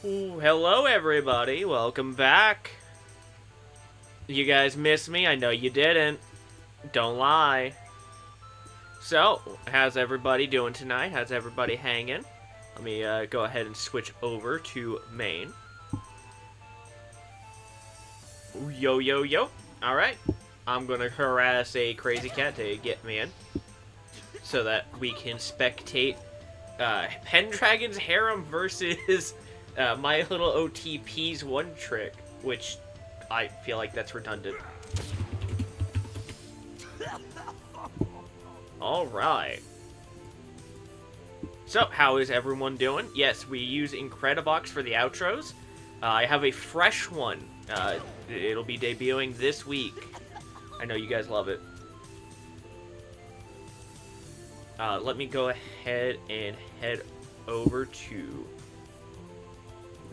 Ooh, hello everybody, welcome back. You guys missed me? I know you didn't. Don't lie. So, how's everybody doing tonight? How's everybody hanging? Let me go ahead and switch over to main. Ooh, yo, yo, yo. Alright. I'm gonna harass a crazy cat to get me in, so that we can spectate Pendragon's Harem versus My Little OTP's One Trick, which I feel like that's redundant. Alright. So, how is everyone doing? Yes, we use Incredibox for the outros. I have a fresh one. It'll be debuting this week. I know you guys love it. Let me go ahead and head over to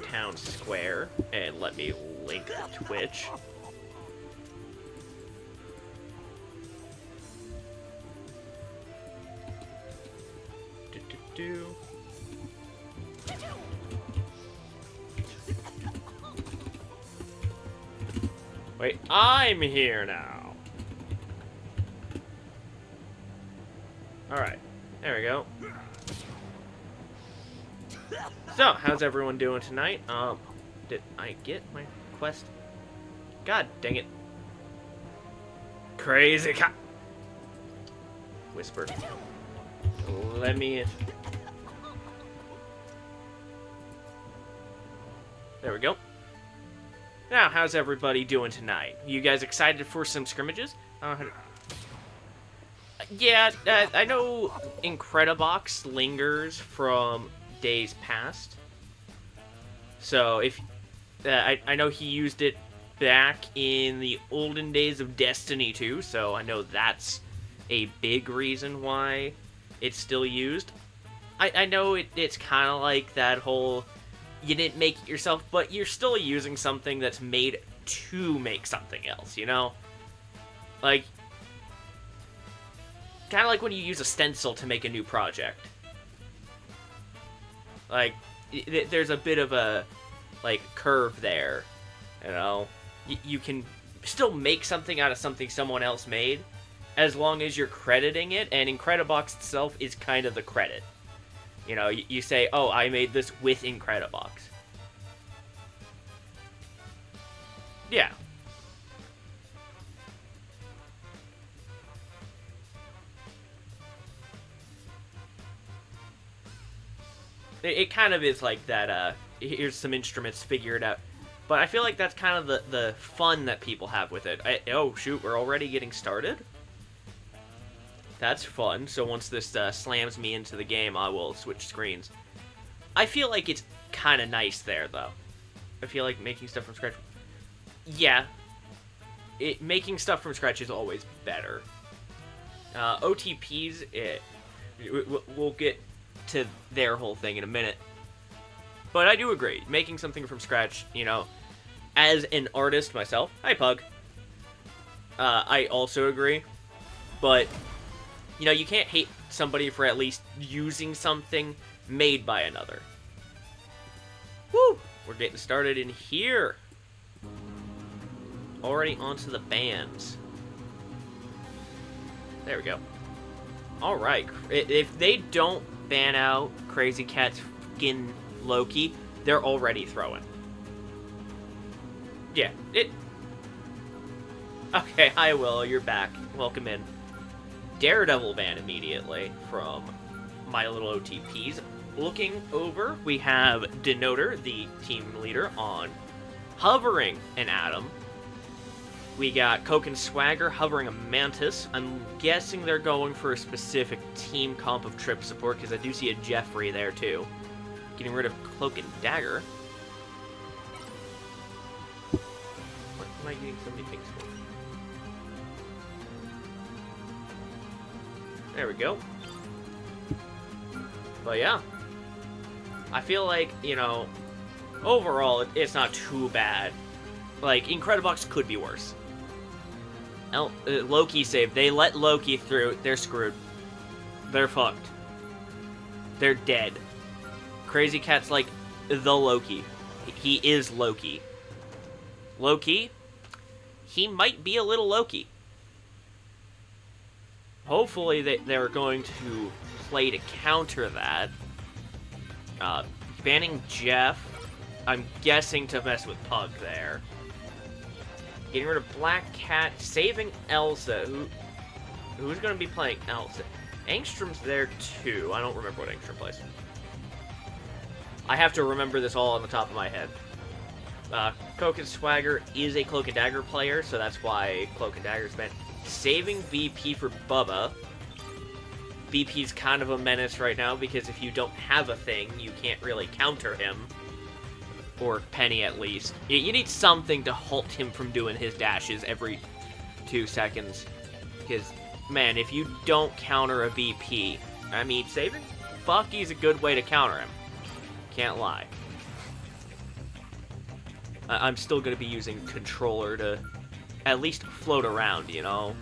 Town Square and let me link the Twitch. Wait, I'm here now. Alright, there we go. So, how's everyone doing tonight? Did I get my quest? God dang it. Crazy cat. Whisper. Let me in. There we go. Now, how's everybody doing tonight? You guys excited for some scrimmages? Yeah, I know Incredibox lingers from days past. So, if I know he used it back in the olden days of Destiny 2, so I know that's a big reason why it's still used. I know it's kind of like that whole, you didn't make it yourself, but you're still using something that's made to make something else, you know? Like, kind of like when you use a stencil to make a new project. Like, there's a bit of a, like, curve there, you know? You can still make something out of something someone else made, as long as you're crediting it, and Incredibox itself is kind of the credit. You know, you say, oh, I made this with Incredibox. Yeah. It kind of is like that, here's some instruments, figure it out. But I feel like that's kind of the fun that people have with it. Oh, shoot, we're already getting started? That's fun. So once this slams me into the game, I will switch screens. I feel like it's kind of nice there, though. I feel like making stuff from scratch... Yeah. Making stuff from scratch is always better. OTPs, we'll get to their whole thing in a minute. But I do agree. Making something from scratch, you know, as an artist myself... Hi, Pug. I also agree. But... you know, you can't hate somebody for at least using something made by another. Woo! We're getting started in here. Already onto the bands. There we go. Alright. If they don't ban out Crazy Cat's fucking Loki, they're already throwing. Yeah, Okay, hi Willow, you're back. Welcome in. Daredevil ban immediately from My Little OTPs. Looking over, we have Denoter, the team leader, on hovering an Atom. We got Coke and Swagger hovering a Mantis. I'm guessing they're going for a specific team comp of Trip support, because I do see a Jeffrey there too. Getting rid of Cloak and Dagger. What am I getting so many things for? There we go. But yeah. I feel like, you know, overall, it's not too bad. Like, Incredibox could be worse. Loki saved. They let Loki through. They're screwed. They're fucked. They're dead. Crazy Cat's like the Loki. He is Loki. Loki, he might be a little Loki. Hopefully they're going to play to counter that. Banning Jeff, I'm guessing to mess with Pug there. Getting rid of Black Cat, saving Elsa. Who's going to be playing Elsa? Angstrom's there too. I don't remember what Angstrom plays. I have to remember this all on the top of my head. Cloak and Swagger is a Cloak and Dagger player, so that's why Cloak and Dagger's been saving BP for Bubba. BP's kind of a menace right now, because if you don't have a thing, you can't really counter him. Or Penny, at least. You need something to halt him from doing his dashes every 2 seconds. Because, man, if you don't counter a BP, I mean, saving Bucky's a good way to counter him. Can't lie. I'm still going to be using Controller to at least float around, you know?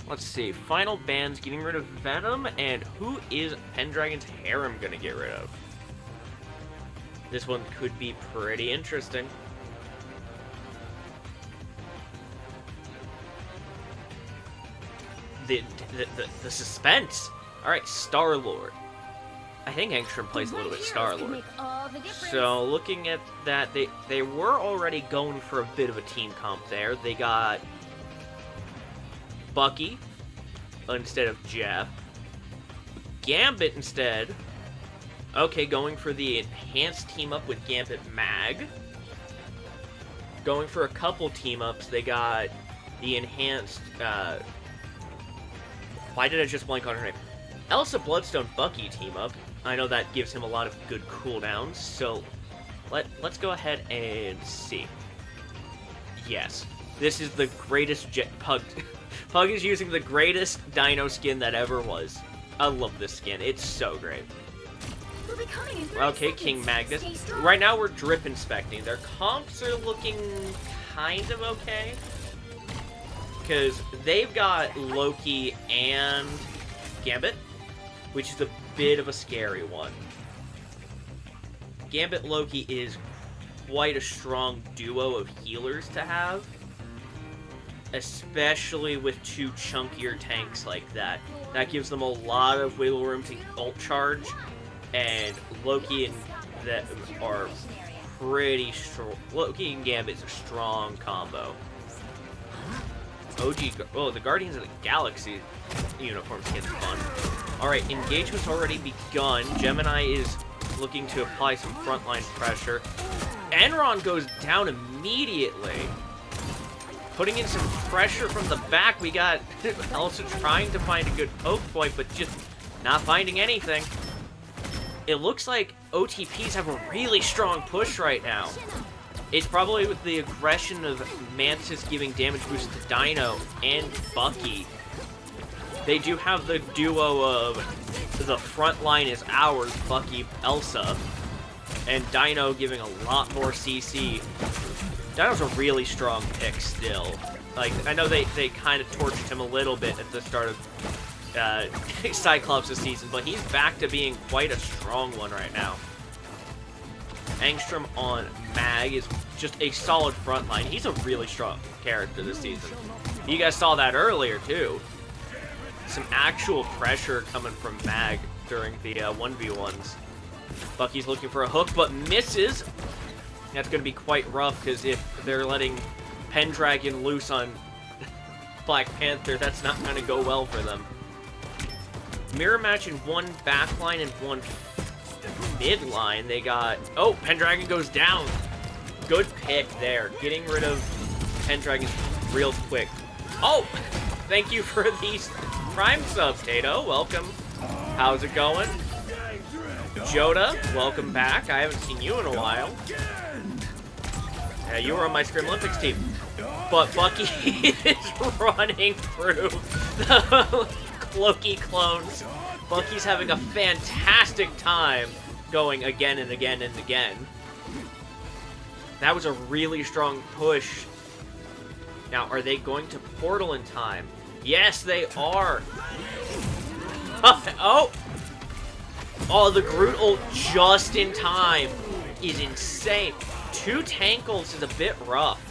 Let's see. Final bans, getting rid of Venom, and who is Pendragon's Harem going to get rid of? This one could be pretty interesting. The suspense! Alright, Star-Lord. I think Angstrom plays a little bit Star-Lord. So, looking at that, they were already going for a bit of a team comp there. They got Bucky instead of Jeff. Gambit instead. Okay, going for the enhanced team-up with Gambit Mag. Going for a couple team-ups, they got the enhanced, why did I just blank on her name? Elsa Bloodstone Bucky team-up. I know that gives him a lot of good cooldowns, so let's go ahead and see. Yes, this is the greatest Pug. Pug is using the greatest dino skin that ever was. I love this skin. It's so great. Okay, King Magnus. Right now we're drip inspecting. Their comps are looking kind of okay. Because they've got Loki and Gambit, which is a bit of a scary one. Gambit Loki is quite a strong duo of healers to have, especially with two chunkier tanks like that. That gives them a lot of wiggle room to ult charge, and Loki and them are pretty strong. Loki and Gambit's a strong combo. The Guardians of the Galaxy uniforms get fun. Alright, engagement's already begun. Gemini is looking to apply some frontline pressure. Enron goes down immediately. Putting in some pressure from the back. We got Elsa trying to find a good poke point, but just not finding anything. It looks like OTPs have a really strong push right now. It's probably with the aggression of Mantis giving damage boost to Dino and Bucky. They do have the duo of the front line is ours, Bucky, Elsa, and Dino giving a lot more CC. Dino's a really strong pick still. Like, I know they kind of torched him a little bit at the start of Cyclops' season, but he's back to being quite a strong one right now. Angstrom on Mag is just a solid frontline. He's a really strong character this season. You guys saw that earlier, too. Some actual pressure coming from Mag during the 1v1s. Bucky's looking for a hook, but misses. That's going to be quite rough, because if they're letting Pendragon loose on Black Panther, that's not going to go well for them. Mirror match in one backline and one midline. They got... Oh, Pendragon goes down. Good pick there. Getting rid of Pendragon real quick. Oh! Thank you for these Prime subs, Tato. Welcome. How's it going? Joda, welcome back. I haven't seen you in a while. Yeah, you were on my Scrim Olympics team. But Bucky is running through the Loki clones. Bucky's having a fantastic time going again and again and again. That was a really strong push. Now, are they going to portal in time? Yes, they are. Oh! Oh, the Groot ult just in time is insane. 2 tank ults is a bit rough.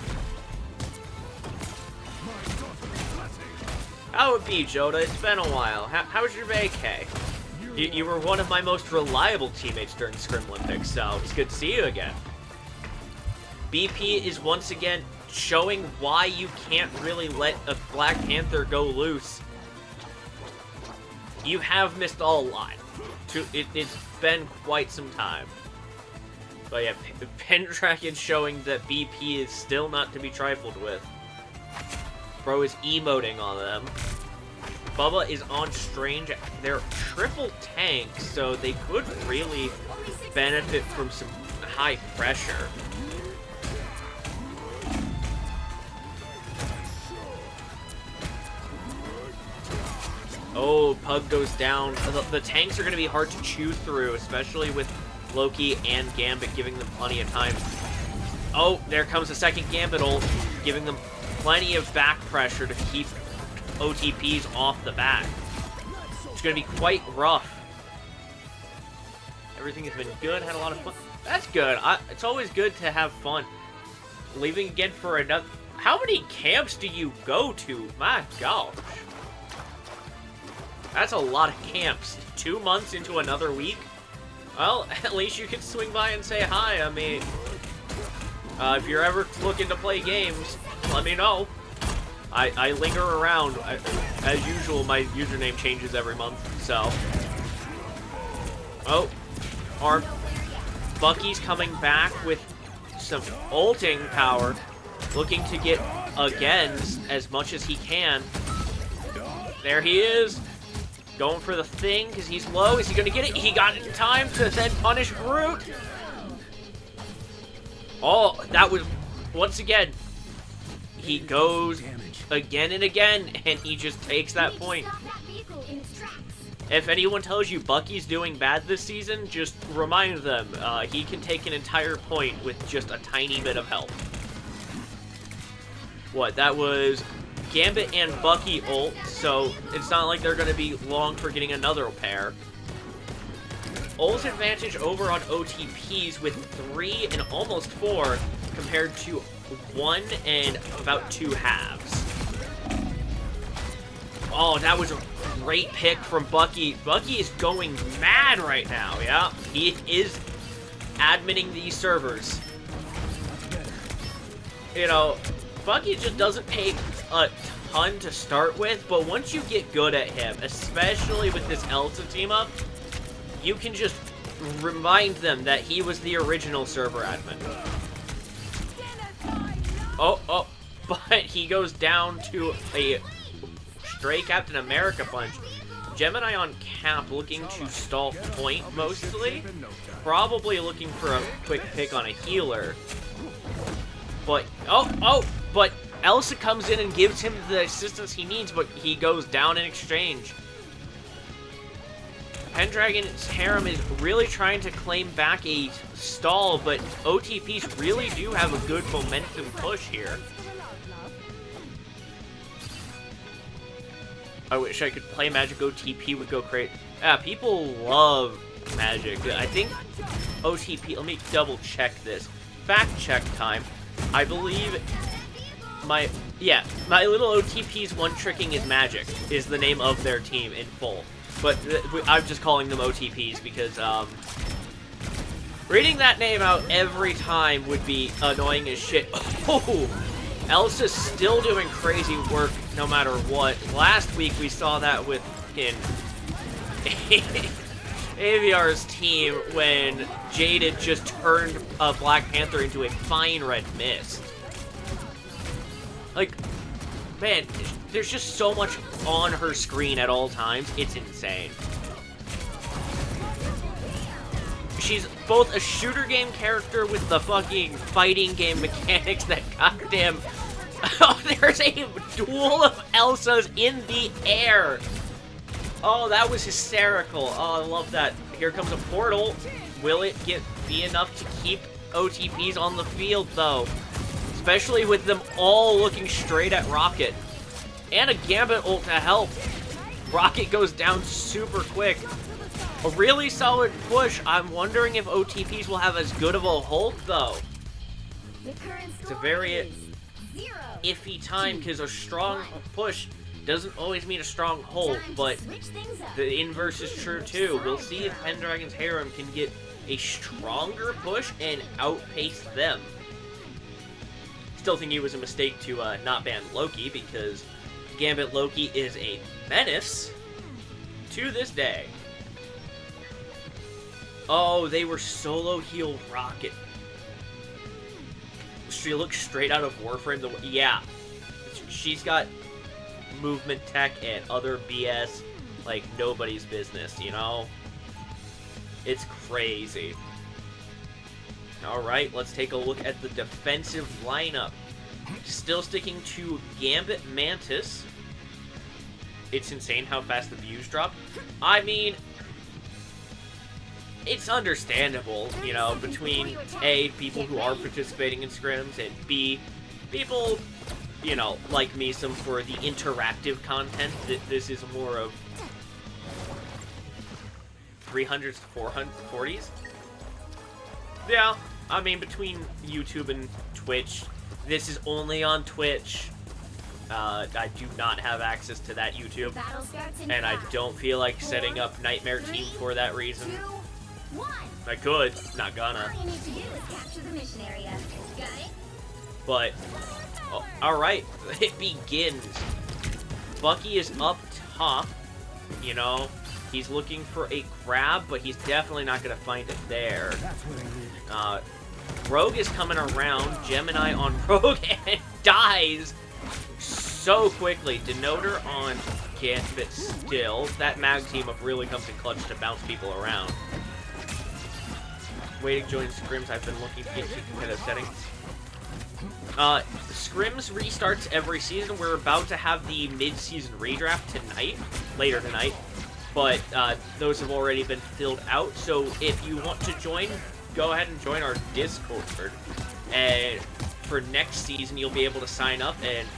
How it be, Joda? It's been a while. How was your vacay? You were one of my most reliable teammates during Scrim Olympics, so it's good to see you again. BP is once again showing why you can't really let a Black Panther go loose. You have missed a lot. It's been quite some time. But yeah, Pendragon showing that BP is still not to be trifled with. Bro is emoting on them. Bubba is on Strange. They're triple tanks, so they could really benefit from some high pressure. Oh, Pug goes down. The tanks are going to be hard to chew through, especially with Loki and Gambit giving them plenty of time. Oh, there comes the second Gambit ult, giving them plenty of back pressure to keep OTPs off the back. It's going to be quite rough. Everything has been good, had a lot of fun. That's good. It's always good to have fun. Leaving again for another... How many camps do you go to? My gosh. That's a lot of camps. 2 months into another week? Well, at least you can swing by and say hi. I mean, if you're ever looking to play games, let me know. I linger around. As usual, my username changes every month, so. Oh, our Bucky's coming back with some ulting power, looking to get again as much as he can. There he is. Going for the thing, because he's low. Is he going to get it? He got it in time to then punish Groot. Oh, that was... Once again, he goes again and again, and he just takes that point. If anyone tells you Bucky's doing bad this season, just remind them, he can take an entire point with just a tiny bit of help. What, that was... Gambit and Bucky ult, so it's not like they're going to be long for getting another pair. Ult's advantage over on OTPs with 3 and almost 4 compared to 1 and about 2 halves. Oh, that was a great pick from Bucky. Bucky is going mad right now, yeah. He is adminning these servers. You know, Bucky just doesn't pay a ton to start with, but once you get good at him, especially with this Elsa team up, you can just remind them that he was the original server admin. Oh, but he goes down to a stray Captain America punch. Gemini on cap looking to stall point mostly, probably looking for a quick pick on a healer. But, but Elsa comes in and gives him the assistance he needs, but he goes down in exchange. Pendragon's Harem is really trying to claim back a stall, but OTPs really do have a good momentum push here. I wish I could play Magic OTP would go crazy. Yeah, people love Magic. I think OTP, let me double check this. Fact check time. I believe my little OTP's one tricking is Magic is the name of their team in full. But I'm just calling them OTPs because reading that name out every time would be annoying as shit. Oh, Elsa's still doing crazy work no matter what. Last week we saw that with Aviar's team when Jaded just turned a Black Panther into a fine red mist. Like, man, there's just so much on her screen at all times. It's insane. She's both a shooter game character with the fucking fighting game mechanics that goddamn... Oh, there's a duel of Elsas in the air! Oh, that was hysterical. Oh, I love that. Here comes a portal. Will it be enough to keep OTPs on the field, though? Especially with them all looking straight at Rocket. And a Gambit ult to help. Rocket goes down super quick. A really solid push. I'm wondering if OTPs will have as good of a hold, though. It's a very iffy time, because a strong push doesn't always mean a strong hold, but the inverse is true, too. We'll see if Pendragon's Harem can get a stronger push and outpace them. Still think it was a mistake to not ban Loki, because Gambit Loki is a menace to this day. Oh, they were solo heal Rocket. She looks straight out of Warframe. Yeah, she's got movement tech and other BS like nobody's business, you know? It's crazy. Alright, let's take a look at the defensive lineup. Still sticking to Gambit Mantis. It's insane how fast the views drop. I mean, it's understandable, you know, between A, people who are participating in scrims, and B, people, you know, like me, some for the interactive content. This is more of 300s to 440s. Yeah, I mean, between YouTube and Twitch, this is only on Twitch. I do not have access to that YouTube, and I don't feel like setting up Nightmare Team for that reason. I could, not gonna. But, oh, alright, it begins. Bucky is up top, you know. He's looking for a grab, but he's definitely not gonna find it there. Rogue is coming around, Gemini on Rogue, and dies so quickly. Denoter on Gambit still. That mag team up really comes in clutch to bounce people around. Waiting to join Scrims. I've been looking to get to competitive settings. Scrims restarts every season. We're about to have the mid-season redraft tonight, later tonight, but those have already been filled out. So if you want to join, go ahead and join our Discord. And for next season, you'll be able to sign up and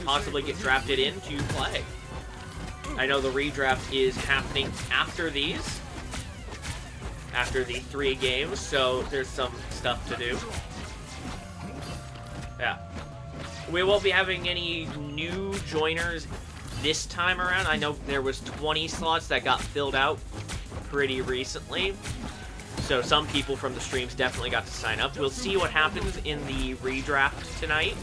possibly get drafted in to play. I know the redraft is happening after these. After the 3 games, so there's some stuff to do. Yeah. We won't be having any new joiners this time around. I know there was 20 slots that got filled out pretty recently. So some people from the streams definitely got to sign up. We'll see what happens in the redraft tonight.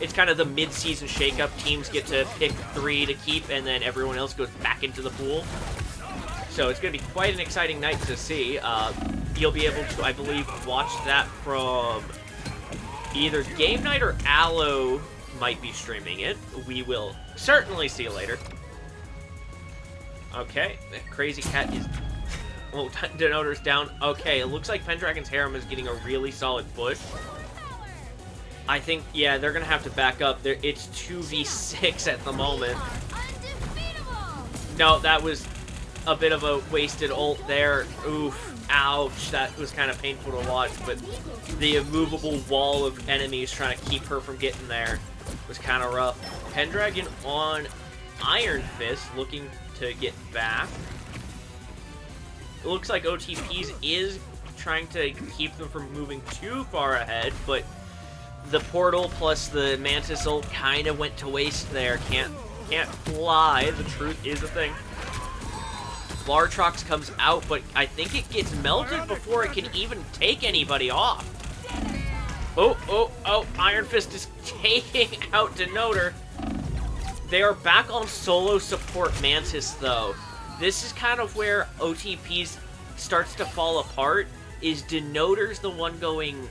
It's kind of the mid-season shakeup. Teams get to pick 3 to keep, and then everyone else goes back into the pool. So it's going to be quite an exciting night to see. You'll be able to, I believe, watch that from either Game Night or Allo might be streaming it. We will certainly see you later. Okay, the Crazy Cat is... Oh, Denoter's down. Okay, it looks like Pendragon's Harem is getting a really solid push. I think, yeah, they're going to have to back up. It's 2v6 at the moment. No, that was a bit of a wasted ult there. Oof. Ouch. That was kind of painful to watch, but the immovable wall of enemies trying to keep her from getting there was kind of rough. Pendragon on Iron Fist, looking to get back. It looks like OTPs is trying to keep them from moving too far ahead, but the portal plus the Mantis ult kind of went to waste there. Can't fly. The truth is a thing. Lartrox comes out, but I think it gets melted before it can even take anybody off. Oh, Iron Fist is taking out Denoter. They are back on solo support Mantis, though. This is kind of where OTPs starts to fall apart, is Denoter's the one going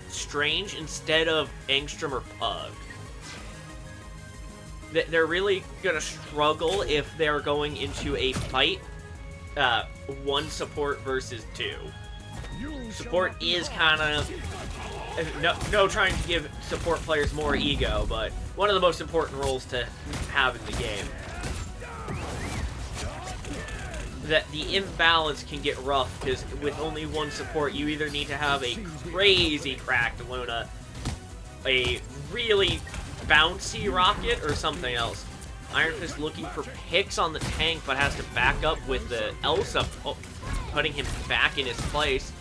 strange instead of Angstrom or Pug. They're really going to struggle if they're going into a fight, 1 support versus 2. Support is kind of... No trying to give support players more ego, but one of the most important roles to have in the game. That the imbalance can get rough, because with only 1 support, you either need to have a crazy cracked Luna, a really bouncy Rocket, or something else. Iron Fist looking for picks on the tank, but has to back up with the Elsa putting him back in his place.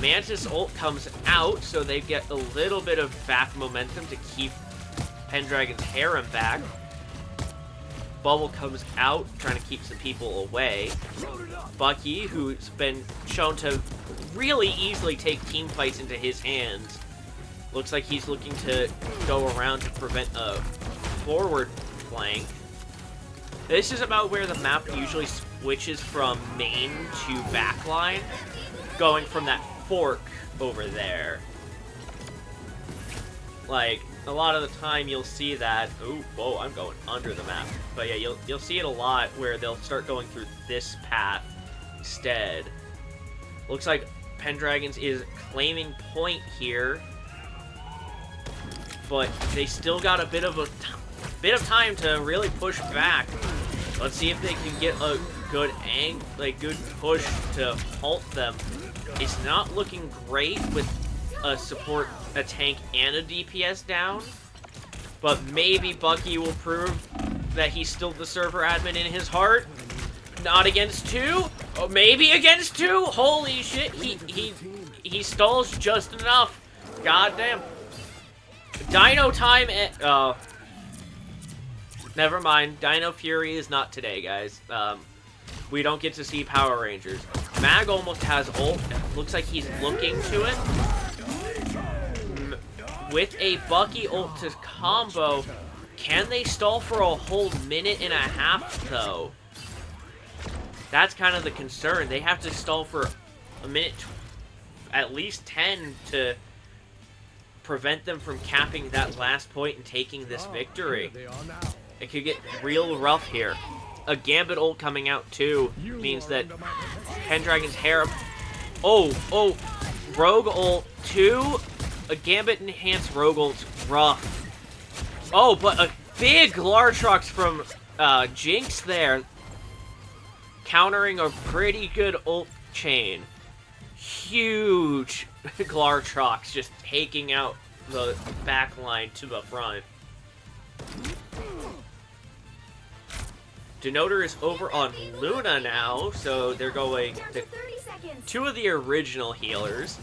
Mantis ult comes out, so they get a little bit of back momentum to keep Pendragon's harem back. Bubble comes out, trying to keep some people away. Bucky, who's been shown to really easily take team fights into his hands, looks like he's looking to go around to prevent a forward flank. This is about where the map usually switches from main to backline, going from that fork over there. Like, a lot of the time you'll see that. Ooh, whoa, I'm going under the map. But yeah, you'll see it a lot where they'll start going through this path instead. Looks like Pendragon's is claiming point here, but they still got a bit of time to really push back. Let's see if they can get a good good push to halt them. It's not looking great with a support, a tank, and a DPS down, but maybe Bucky will prove that he's still the server admin in his heart. Not against two. Oh, maybe against two. Holy shit! He stalls just enough. Goddamn. Dino time. Never mind. Dino Fury is not today, guys. We don't get to see Power Rangers. Mag almost has ult. Looks like he's looking to it. With a Bucky ult to combo, can they stall for a whole minute and a half, though? That's kind of the concern. They have to stall for a minute, at least 10, to prevent them from capping that last point and taking this victory. It could get real rough here. A Gambit ult coming out, too, means that Pendragon's harem... Oh, Rogue ult, too? A Gambit enhanced Rogue ult's rough. Oh, but a big Glartrox from Jinx there, countering a pretty good ult chain. Huge Glartrox just taking out the back line to the front. Denoter is over on Luna now, so they're going to two of the original healers.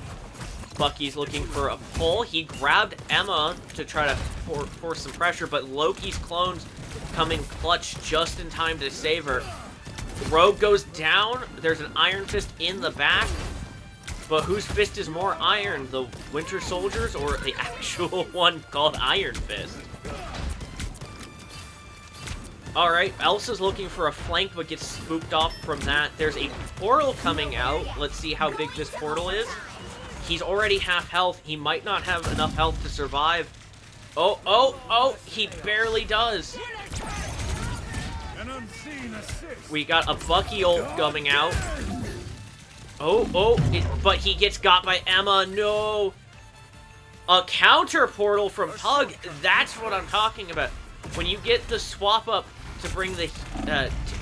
Bucky's looking for a pull. He grabbed Emma to try to force some pressure, but Loki's clones come in clutch just in time to save her. Rogue goes down. There's an Iron Fist in the back, but whose fist is more iron, the Winter Soldiers or the actual one called Iron Fist? Alright, Elsa's looking for a flank, but gets spooked off from that. There's a portal coming out. Let's see how big this portal is. He's already half health. He might not have enough health to survive. Oh, he barely does. We got a Bucky ult coming out. But he gets got by Emma. No. A counter portal from Pug. That's what I'm talking about. When you get the swap up to bring the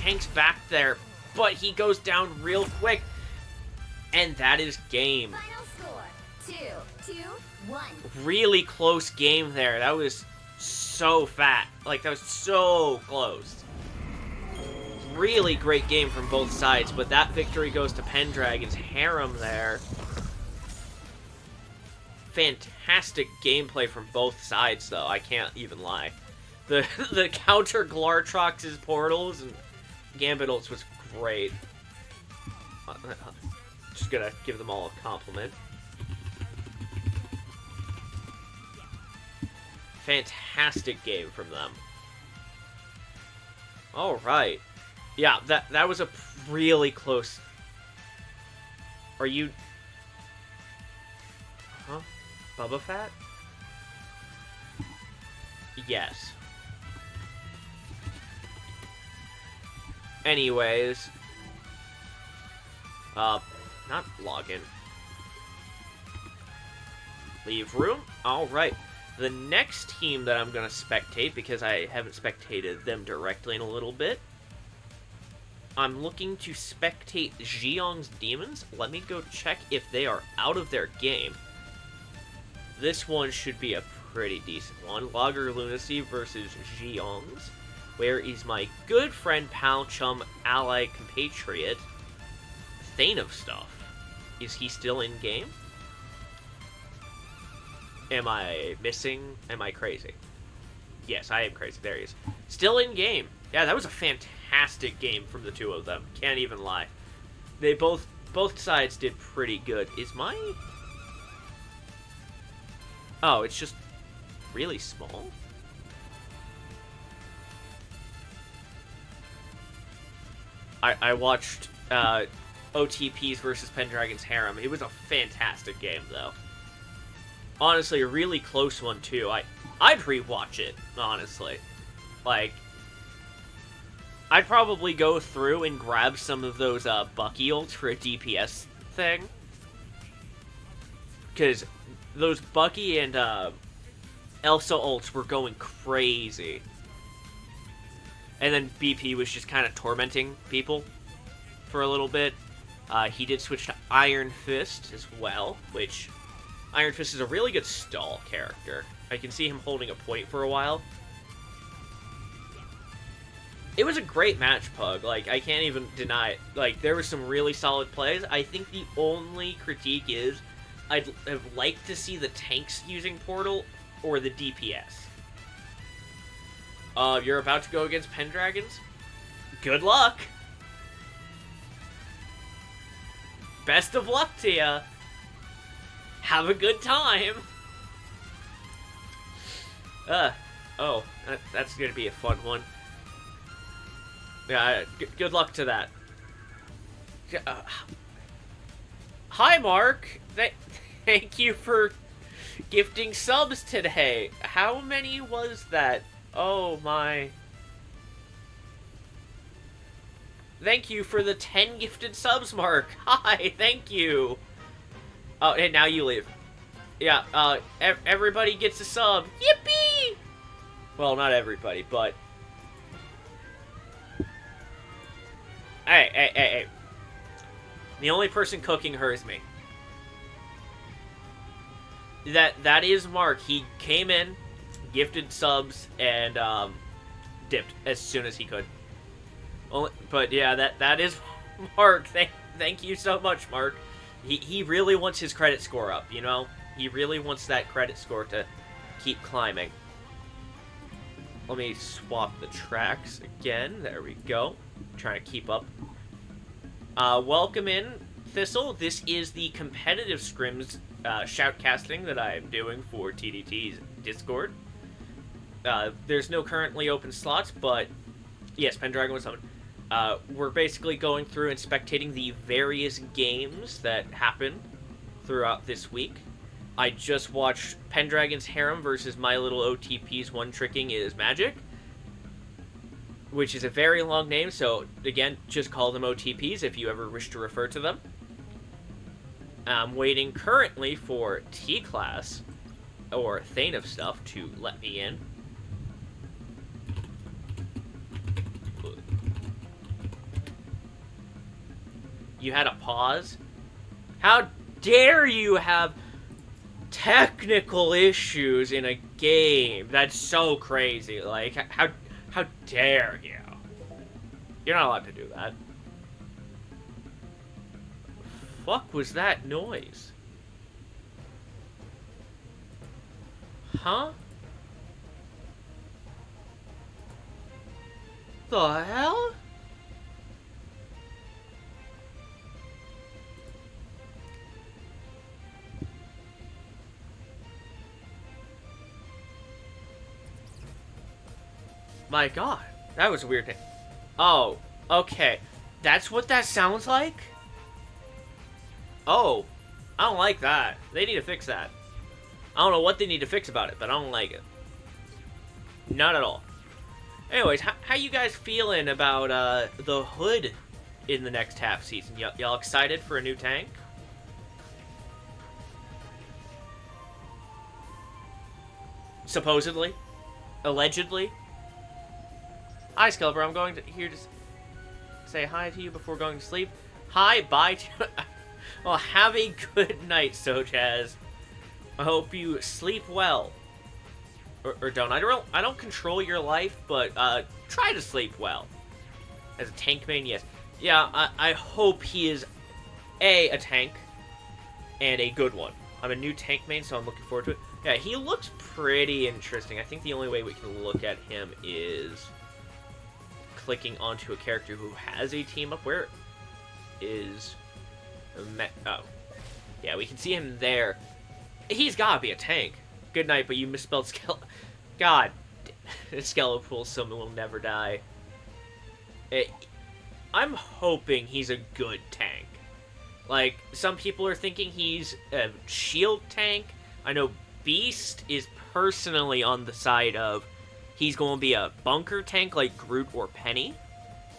tanks back there, but he goes down real quick, and that is game. Final score, 2-2-1. Really close game there. That was so fat. Like, that was so close. Really great game from both sides, but that victory goes to Pendragon's harem there. Fantastic gameplay from both sides, though. I can't even lie. The counter Glartrox's portals and Gambit ults was great. Just gonna give them all a compliment. Fantastic game from them. Alright. Yeah, that was a really close... Are you... Huh? Bubba Fat? Yes. Anyways. Not login. Leave room. Alright. The next team that I'm going to spectate, because I haven't spectated them directly in a little bit, I'm looking to spectate Xiong's Demons. Let me go check if they are out of their game. This one should be a pretty decent one. Logger Lunacy versus Xiong's. Where is my good friend, pal, chum, ally, compatriot, Thane of Stuff? Is he still in game? Am I missing? Am I crazy? Yes, I am crazy. There he is. Still in game. Yeah, that was a fantastic game from the two of them. Can't even lie. They both sides did pretty good. Is my... Oh, it's just really small? I watched OTPs versus Pendragon's Harem. It was a fantastic game, though. Honestly, a really close one, too. I'd rewatch it, honestly. Like, I'd probably go through and grab some of those Bucky ults for a DPS thing. Because those Bucky and Elsa ults were going crazy. And then BP was just kind of tormenting people for a little bit. He did switch to Iron Fist as well, which... Iron Fist is a really good stall character. I can see him holding a point for a while. It was a great match, Pug. Like, I can't even deny it. Like, there were some really solid plays. I think the only critique is I'd have liked to see the tanks using Portal or the DPS. You're about to go against Pendragons? Good luck! Best of luck to ya! Have a good time! That's gonna be a fun one. Yeah, good luck to that. Hi, Mark! Thank you for gifting subs today. How many was that? Oh, my... Thank you for the 10 gifted subs, Mark! Hi, thank you! Oh, and now you leave. Yeah, everybody gets a sub. Yippee! Well, not everybody, but... Hey. The only person cooking her is me. That is Mark. He came in, gifted subs, and, dipped as soon as he could. But yeah, that is Mark. Thank you so much, Mark. He really wants his credit score up, you know? He really wants that credit score to keep climbing. Let me swap the tracks again. There we go. Trying to keep up. Welcome in, Thistle. This is the competitive Scrims shoutcasting that I am doing for TDT's Discord. There's no currently open slots, but yes, Pendragon was summoned. We're basically going through and spectating the various games that happen throughout this week. I just watched Pendragon's Harem versus My Little OTP's One Tricking is Magic, which is a very long name, so again, just call them OTPs if you ever wish to refer to them. I'm waiting currently for T-Class, or Thane of Stuff, to let me in. You had a pause? How dare you have technical issues in a game? That's so crazy. Like, how dare you? You're not allowed to do that. Fuck was that noise? Huh? The hell? My god, that was a weird thing. Oh, okay. That's what that sounds like? Oh, I don't like that. They need to fix that. I don't know what they need to fix about it, but I don't like it. Not at all. Anyways, how you guys feeling about the Hood in the next half season? Y'all excited for a new tank? Supposedly? Allegedly? Hi, ThatSkelebro. I'm going to here to say hi to you before going to sleep. Hi, bye. Well, have a good night, Sojaz. I hope you sleep well. or don't. I don't control your life, but try to sleep well. As a tank main, yes. Yeah, I hope he is a tank and a good one. I'm a new tank main, so I'm looking forward to it. Yeah, he looks pretty interesting. I think the only way we can look at him is clicking onto a character who has a team up. Where is... Oh. Yeah, we can see him there. He's gotta be a tank. Good night, but you misspelled God. Skelepool, someone will never die. I'm hoping he's a good tank. Like, some people are thinking he's a shield tank. I know Beast is personally on the side of he's going to be a bunker tank like Groot or Penny.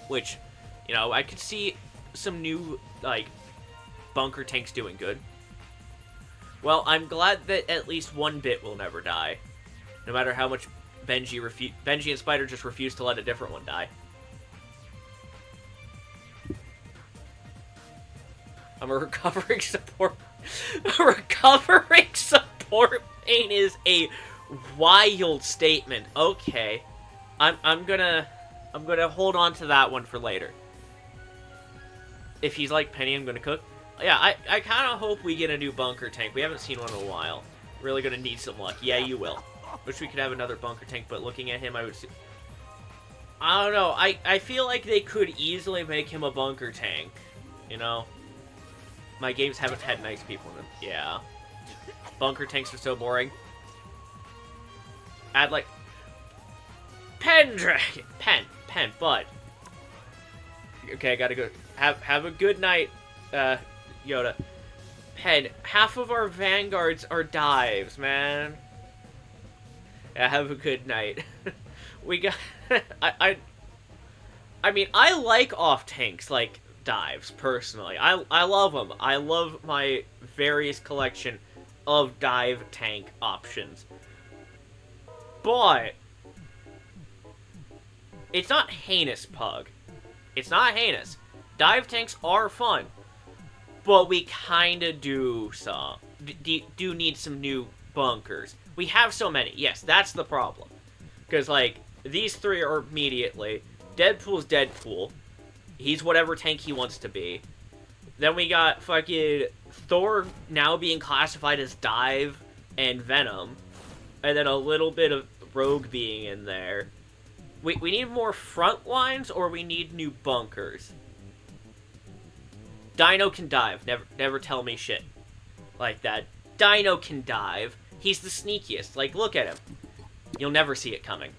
Which, you know, I could see some new, like, bunker tanks doing good. Well, I'm glad that at least one bit will never die. No matter how much Benji and Spider just refuse to let a different one die. I'm a recovering support. A recovering support main is a wild statement. Okay, I'm gonna hold on to that one for later. If he's like Penny, I'm gonna cook. Yeah, I kind of hope we get a new bunker tank. We haven't seen one in a while. Really gonna need some luck. Yeah, you will. Wish we could have another bunker tank, but looking at him, I would see... I don't know. I feel like they could easily make him a bunker tank. You know? My games haven't had nice people in them. Yeah. Bunker tanks are so boring. Add, like... Pendragon! Pen, bud. Okay, I gotta go. Have a good night, Yoda. Pen, half of our vanguards are dives, man. Yeah, have a good night. We got... I mean, I like off tanks, like dives, personally. I love them. I love my various collection of dive tank options. But it's not heinous, Pug. It's not heinous. Dive tanks are fun. But we kinda do need some new bunkers. We have so many. Yes, that's the problem. Because, like, these three are immediately... Deadpool's Deadpool. He's whatever tank he wants to be. Then we got fucking Thor now being classified as Dive and Venom. And then a little bit of Rogue being in there. We need more front lines, or we need new bunkers. Dino can dive. Never tell me shit like that. Dino can dive. He's the sneakiest. Like, look at him. You'll never see it coming.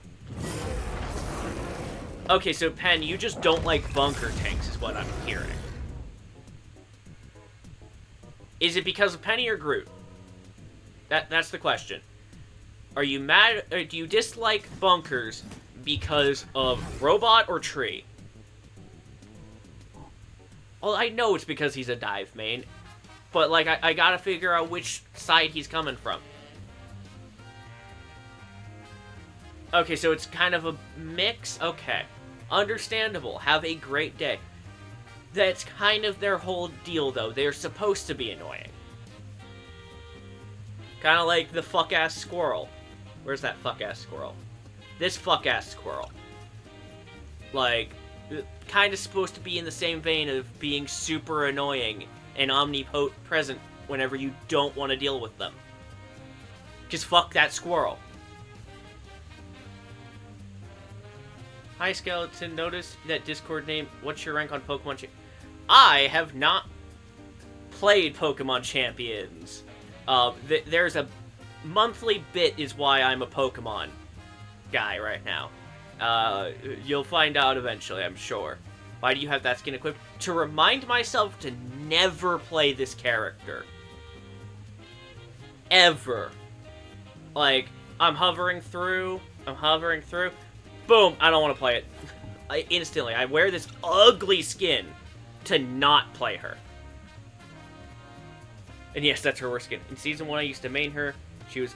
Okay, so Pen, you just don't like bunker tanks, is what I'm hearing. Is it because of Penny or Groot? That's the question. Are you mad, or do you dislike bunkers because of Robot or Tree? Well, I know it's because he's a dive main, but, like, I gotta figure out which side he's coming from. Okay, so it's kind of a mix? Okay. Understandable. Have a great day. That's kind of their whole deal, though. They're supposed to be annoying. Kind of like the fuck-ass squirrel. Where's that fuck-ass squirrel? This fuck-ass squirrel. Like, kind of supposed to be in the same vein of being super annoying and omnipresent whenever you don't want to deal with them. Because fuck that squirrel. Hi, Skeleton. Notice that Discord name. What's your rank on Pokemon I have not played Pokemon Champions. There's a monthly bit is why I'm a Pokemon guy right now. You'll find out eventually, I'm sure. Why do you have that skin equipped? To remind myself to never play this character. Ever. Like, I'm hovering through. Boom, I don't want to play it. Instantly, I wear this ugly skin to not play her. And yes, that's her worst skin. In Season 1, I used to main her. She's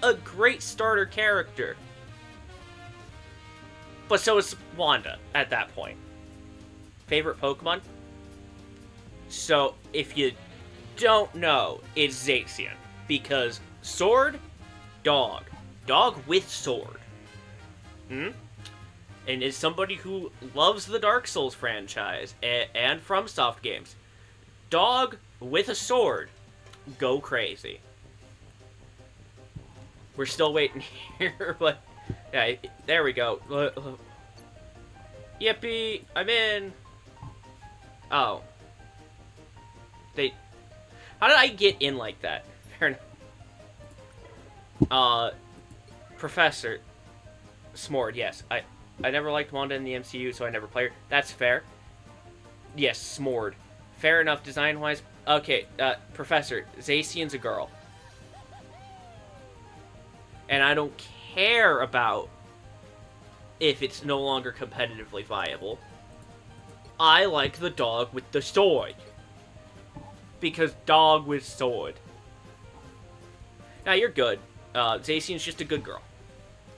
a great starter character. But so is Wanda at that point. Favorite Pokemon? So, if you don't know, it's Zacian. Because Sword, Dog. Dog with sword. Hmm? And is somebody who loves the Dark Souls franchise and FromSoft games. Dog with a sword. Go crazy. We're still waiting here, but... Yeah, there we go. Yippee! I'm in! Oh. How did I get in like that? Fair enough. Professor... Smord, yes. I never liked Wanda in the MCU, so I never played her. That's fair. Yes, Smord. Fair enough, design-wise. Okay, Professor, Zacian's a girl. And I don't care about if it's no longer competitively viable. I like the dog with the sword. Because dog with sword. Now, you're good. Zacian's just a good girl.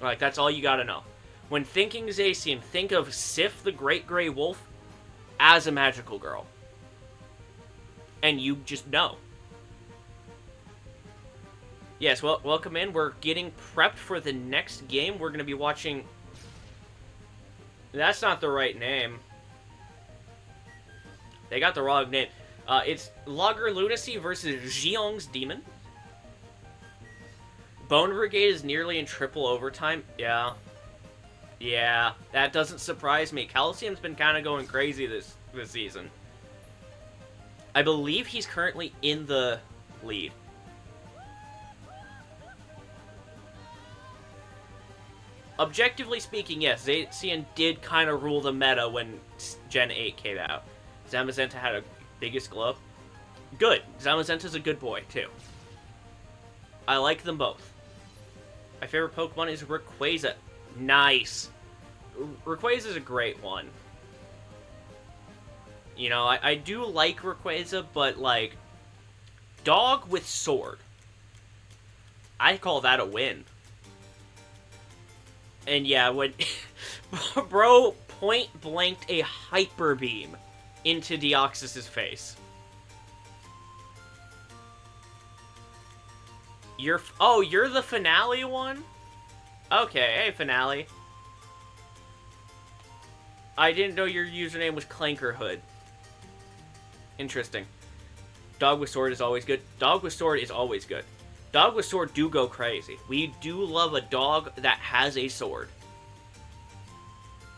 Like, that's all you gotta know. When thinking Zacian, think of Sif the Great Grey Wolf as a magical girl. And you just know. Yes, well, welcome in. We're getting prepped for the next game. We're going to be watching... That's not the right name. They got the wrong name. It's Logger Lunacy versus Xiong's Demon. Bone Brigade is nearly in triple overtime. Yeah. Yeah, that doesn't surprise me. Calcium's been kind of going crazy this season. I believe he's currently in the lead. Objectively speaking, yes, Zacian did kind of rule the meta when Gen 8 came out. Zamazenta had a biggest glow. Good. Zamazenta's a good boy, too. I like them both. My favorite Pokemon is Rayquaza. Nice. Rayquaza's a great one. You know, I do like Rayquaza, but, like, dog with sword. I call that a win. And yeah, when bro point blanked a hyper beam into Deoxys' face. You're the finale one? Okay, hey finale. I didn't know your username was Clankerhood. Interesting. Dog with sword is always good. Dog with sword is always good. Dog with sword do go crazy. We do love a dog that has a sword.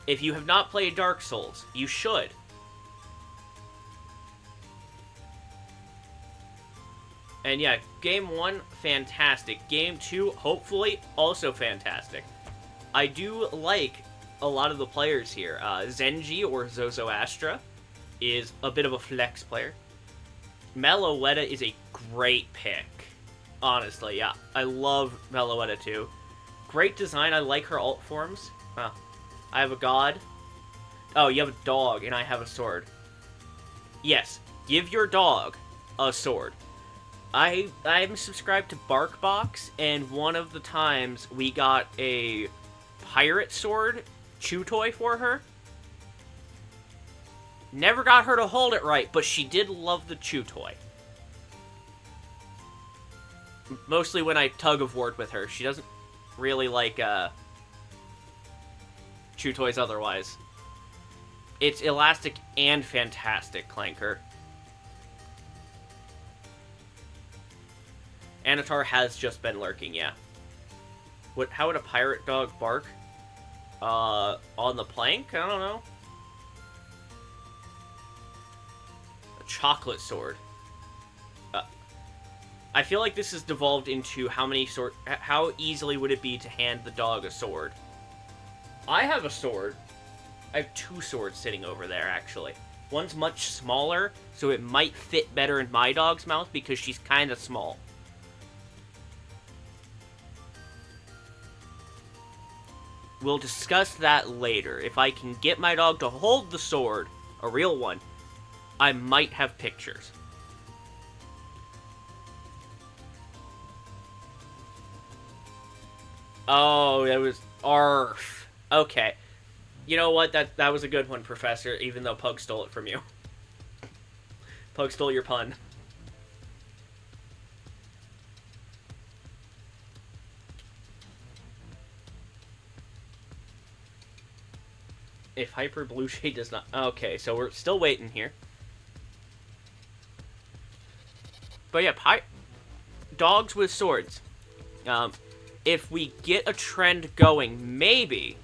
If you have not played Dark Souls, you should. And yeah, game 1, fantastic. Game 2, hopefully, also fantastic. I do like a lot of the players here. Zenji, or Zozoastra, is a bit of a flex player. Meloetta is a great pick. Honestly, yeah. I love Meloetta too. Great design. I like her alt forms. Huh. I have a god. Oh, you have a dog, and I have a sword. Yes. Give your dog a sword. I'm subscribed to BarkBox, and one of the times we got a pirate sword chew toy for her. Never got her to hold it right, but she did love the chew toy. Mostly when I tug-of-warred with her. She doesn't really like, chew toys otherwise. It's elastic and fantastic, Clanker. Anatar has just been lurking, yeah. How would a pirate dog bark? On the plank? I don't know. A chocolate sword. I feel like this has devolved into how easily would it be to hand the dog a sword. I have a sword. I have 2 swords sitting over there, actually. One's much smaller, so it might fit better in my dog's mouth because she's kind of small. We'll discuss that later. If I can get my dog to hold the sword, a real one, I might have pictures. Oh, that was ARF. Okay. You know what? That was a good one, Professor, even though Pug stole it from you. Pug stole your pun. If Hyper Blue Shade does not... Okay, so we're still waiting here. But yeah, dogs with swords. If we get a trend going, maybe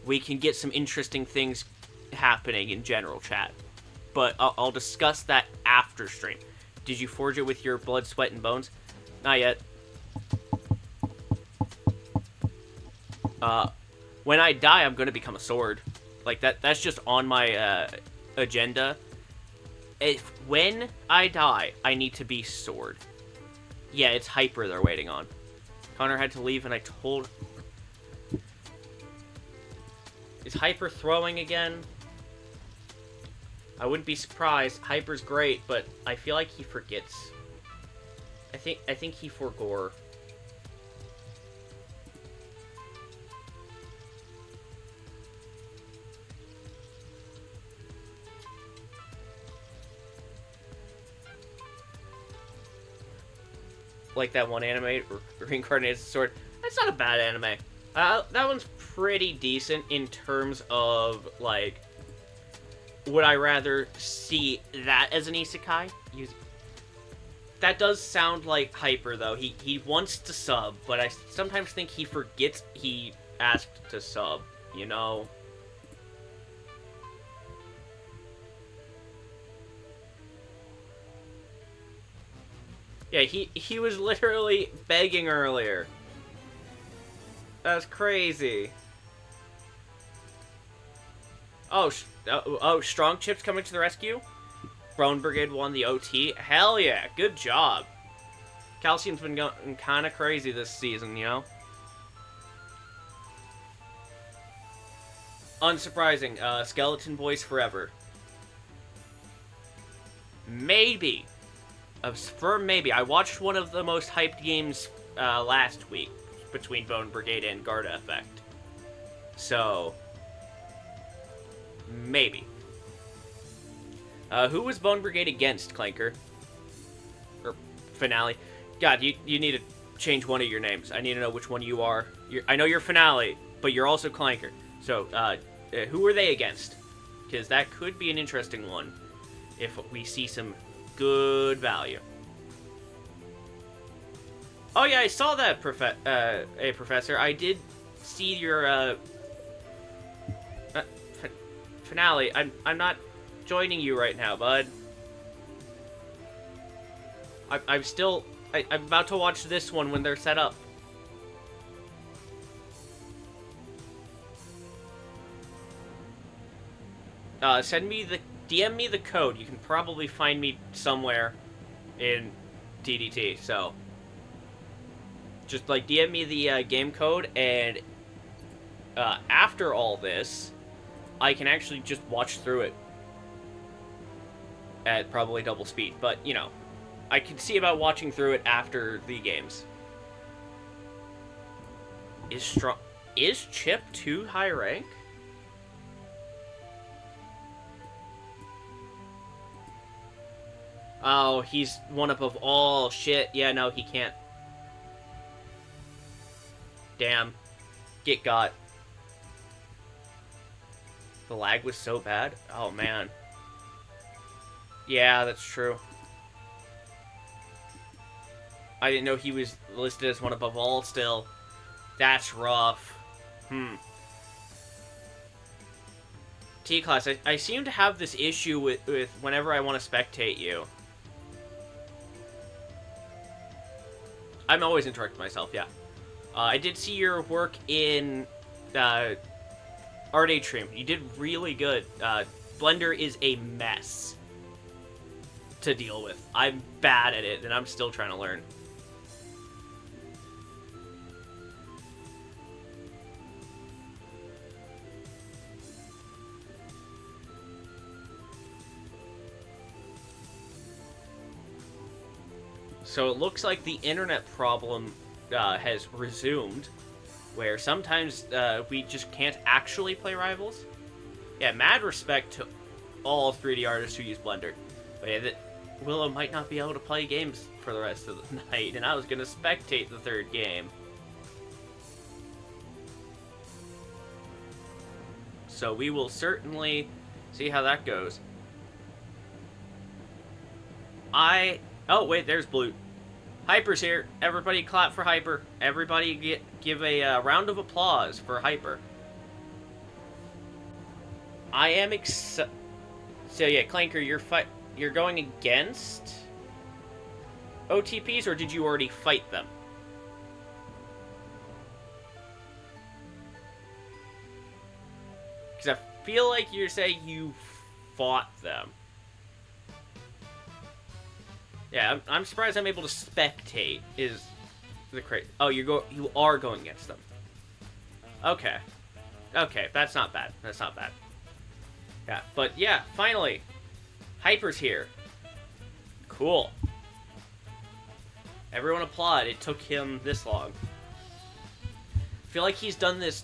we can get some interesting things happening in general chat. But I'll discuss that after stream. Did you forge it with your blood, sweat, and bones? Not yet. When I die, I'm going to become a sword. Like, that's just on my agenda. When I die, I need to be sword. Yeah, it's Hyper they're waiting on. Connor had to leave, and I told... Is Hyper throwing again? I wouldn't be surprised. Hyper's great, but I feel like he forgets. I think he forgore. Like that one anime, Reincarnated Sword. That's not a bad anime. That one's pretty decent in terms of, like, would I rather see that as an isekai? That does sound like Hyper, though. He wants to sub, but I sometimes think he forgets he asked to sub, you know? Yeah, he was literally begging earlier. That's crazy. Oh, Strong Chip's coming to the rescue? Bone Brigade won the OT? Hell yeah, good job. Calcium's been going kind of crazy this season, you know? Unsurprising, Skeleton Boys forever. Maybe. A firm maybe. I watched one of the most hyped games last week between Bone Brigade and Garda Effect. So, maybe. Who was Bone Brigade against, Clanker? Or Finale? God, you need to change one of your names. I need to know which one you are. I know you're Finale, but you're also Clanker. So, who were they against? Because that could be an interesting one if we see some good value. Oh yeah, I saw that, Professor. I did see your, Finale. I'm not joining you right now, bud. I'm about to watch this one when they're set up. DM me the code. You can probably find me somewhere in TDT, so just, like, DM me the game code, and after all this, I can actually just watch through it at probably double speed, but, you know, I can see about watching through it after the games. Is Chip too high rank? Oh, he's one above all. Shit. Yeah, no, he can't. Damn. Get got. The lag was so bad? Oh, man. Yeah, that's true. I didn't know he was listed as one above all still. That's rough. T-Class, I seem to have this issue with whenever I want to spectate you. I'm always interrupting myself, yeah. I did see your work in Art Atrium. You did really good. Blender is a mess to deal with. I'm bad at it, and I'm still trying to learn. So it looks like the internet problem has resumed, where sometimes we just can't actually play Rivals. Yeah, mad respect to all 3D artists who use Blender. But yeah, Willow might not be able to play games for the rest of the night, and I was going to spectate the third game. So we will certainly see how that goes. Oh, wait, there's Blue. Hyper's here. Everybody clap for Hyper. Everybody give a round of applause for Hyper. I am So yeah, Clanker, you're going against OTPs, or did you already fight them? Because I feel like you're saying you fought them. Yeah, I'm surprised I'm able to spectate. Is the crazy? Oh, you are going against them. Okay, okay, that's not bad. That's not bad. Yeah, but yeah, finally, Hyper's here. Cool. Everyone applaud. It took him this long. I feel like he's done this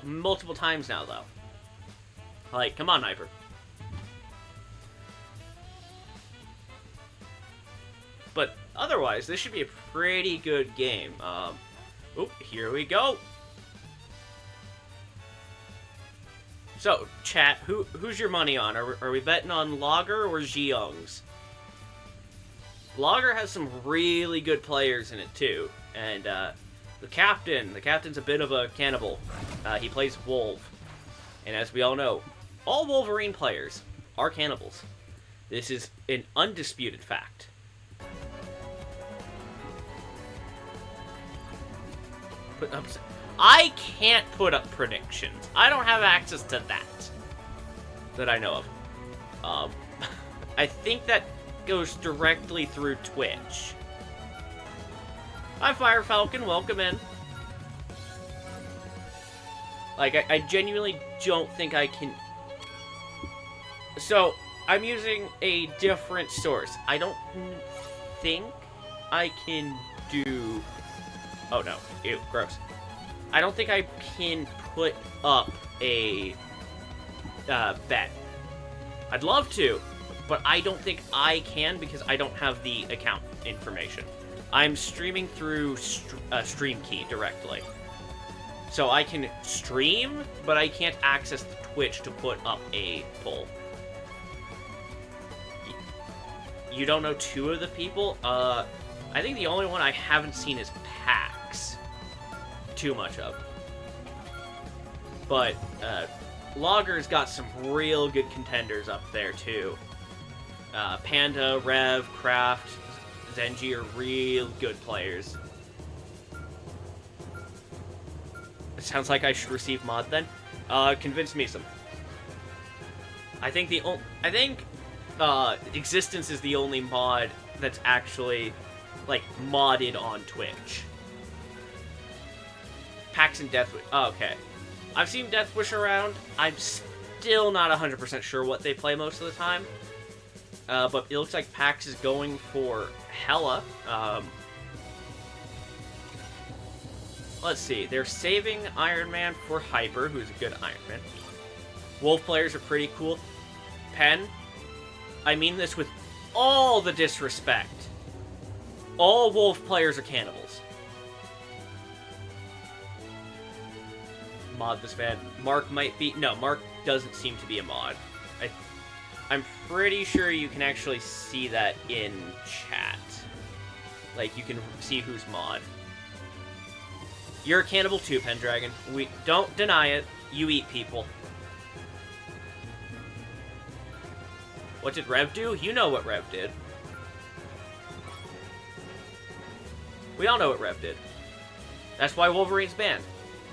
multiple times now, though. Like, come on, Hyper. But otherwise, this should be a pretty good game. Oh, here we go. So, chat, who's your money on? Are we betting on Lager or Xiong's? Lager has some really good players in it, too. And, the captain's a bit of a cannibal. He plays Wolf. And as we all know, all Wolverine players are cannibals. This is an undisputed fact. I can't put up predictions. I don't have access to that I know of. I think that goes directly through Twitch. Hi, Fire Falcon. Welcome in. Like, I genuinely don't think I can... So, I'm using a different source. I don't think I can do... Oh, no. Ew, gross. I don't think I can put up a bet. I'd love to, but I don't think I can because I don't have the account information. I'm streaming through StreamKey directly. So I can stream, but I can't access the Twitch to put up a poll. You don't know two of the people? I think the only one I haven't seen is Pax. Too much of. But, Lager's got some real good contenders up there, too. Panda, Rev, Kraft, Zenji are real good players. It sounds like I should receive mod, then. Convince me some. I think Existence is the only mod that's actually, like, modded on Twitch. Pax and Deathwish. Oh, okay. I've seen Deathwish around. I'm still not 100% sure what they play most of the time. But it looks like Pax is going for Hela. Let's see. They're saving Iron Man for Hyper, who's a good Iron Man. Wolf players are pretty cool. Pen, I mean this with all the disrespect. All Wolf players are cannibals. Mod this man. Mark might be... No, Mark doesn't seem to be a mod. I'm pretty sure you can actually see that in chat. Like, you can see who's mod. You're a cannibal too, Pendragon. We don't deny it. You eat people. What did Rev do? You know what Rev did. We all know what Rev did. That's why Wolverine's banned.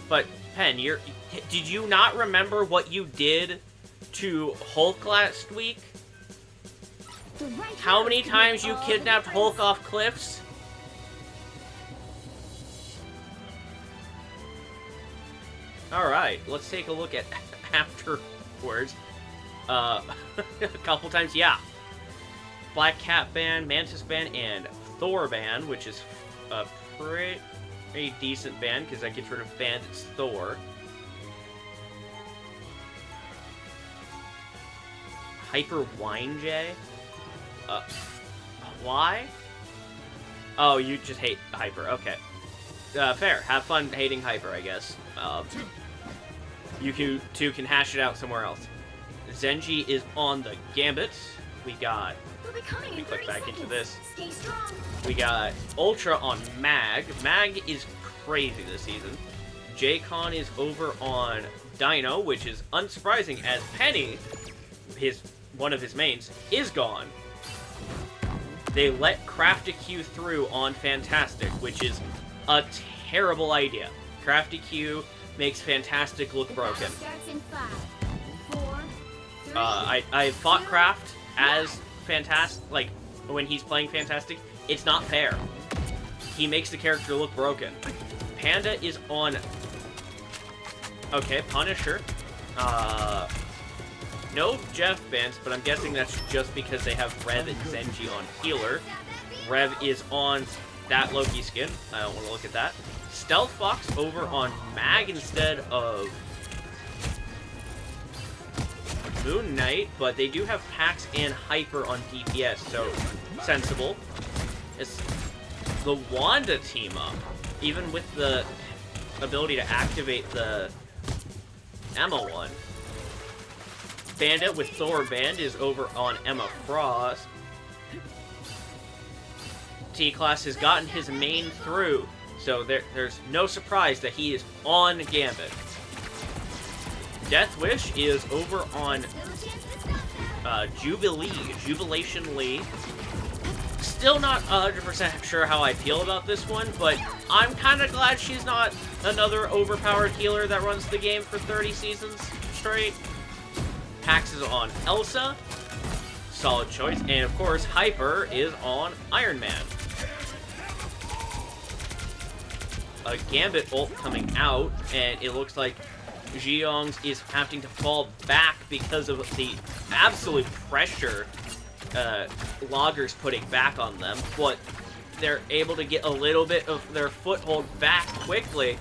But, Pen, did you not remember what you did to Hulk last week? How many times you kidnapped Hulk off cliffs? Alright, let's take a look at afterwards. A couple times, yeah. Black Cat ban, Mantis ban, and Thor ban, which is a pretty decent ban, because that gets rid of Bandit's Thor. Hyper Wine J? Why? Oh, you just hate Hyper, okay. Fair. Have fun hating Hyper, I guess. You two can hash it out somewhere else. Zenji is on the Gambit. We got... Let me click back into this. Stay strong. We got Ultra on Mag. Mag is crazy this season. J-Con is over on Dino, which is unsurprising as Penny, one of his mains, is gone. They let Crafty Q through on Fantastic, which is a terrible idea. Crafty Q makes Fantastic look broken. Starts in 5, 4, 3. I fought Craft as Fantastic, like, when he's playing Fantastic. It's not fair. He makes the character look broken. Panda is on... Okay, Punisher. No Jeff Bance, but I'm guessing that's just because they have Rev and Zenji on healer. Rev is on that Loki skin. I don't want to look at that. Stealth Fox over on Mag instead of Moon Knight, but they do have Pax and Hyper on DPS, so sensible. It's the Wanda team up, even with the ability to activate the Emma one. Bandit with Thor Band is over on Emma Frost. T-Class has gotten his main through, so there's no surprise that he is on Gambit. Death Wish is over on Jubilation Lee. Still not 100% sure how I feel about this one, but I'm kind of glad she's not another overpowered healer that runs the game for 30 seasons straight. Pax is on Elsa. Solid choice. And of course, Hyper is on Iron Man. A Gambit ult coming out, and it looks like Xiong's is having to fall back because of the absolute pressure Logger's putting back on them, but they're able to get a little bit of their foothold back quickly.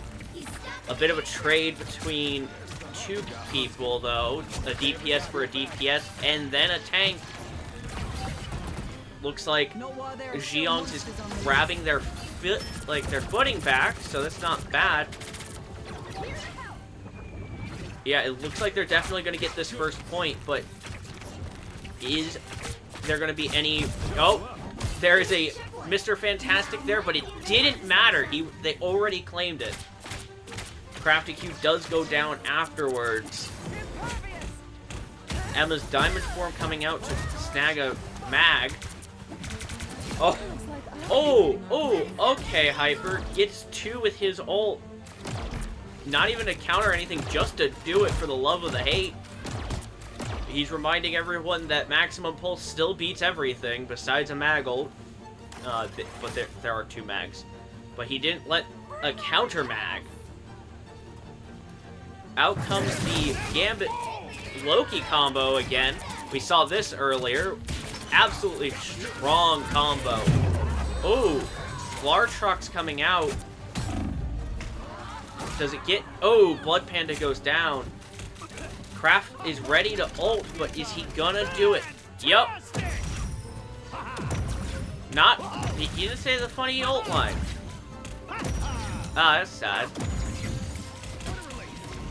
A bit of a trade between two people, though. A DPS for a DPS, and then a tank. Looks like Xiong's is grabbing their footing back, so that's not bad. Yeah, it looks like they're definitely going to get this first point, but is there going to be any... Oh, there is a Mr. Fantastic there, but it didn't matter. They already claimed it. Crafty Q does go down afterwards. Emma's Diamond Form coming out to snag a Mag. Okay, Hyper. Gets 2 with his ult. Not even to counter anything, just to do it for the love of the hate. He's reminding everyone that Maximum Pulse still beats everything, besides a Mag ult. But there are 2 Mags. But he didn't let a counter Mag. Out comes the Gambit Loki combo again. We saw this earlier. Absolutely strong combo. Oh, Lartrox coming out. Does it get... Oh, Blood Panda goes down. Kraft is ready to ult, but is he gonna do it? Yup. Not... He didn't say the funny ult line. Ah, that's sad.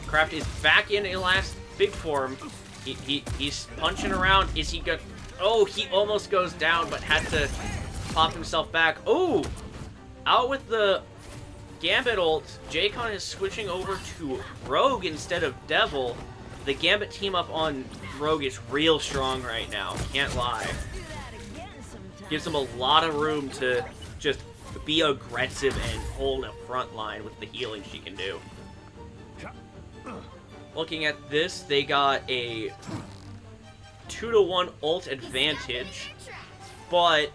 Kraft is back in Elastic form. He's punching around. Is he good? Oh, he almost goes down, but had to pop himself back. Oh! Out with the Gambit ult. J-Con is switching over to Rogue instead of Devil. The Gambit team up on Rogue is real strong right now. Can't lie. Gives them a lot of room to just be aggressive and hold a front line with the healing she can do. Looking at this, they got a 2-to-1 ult advantage, but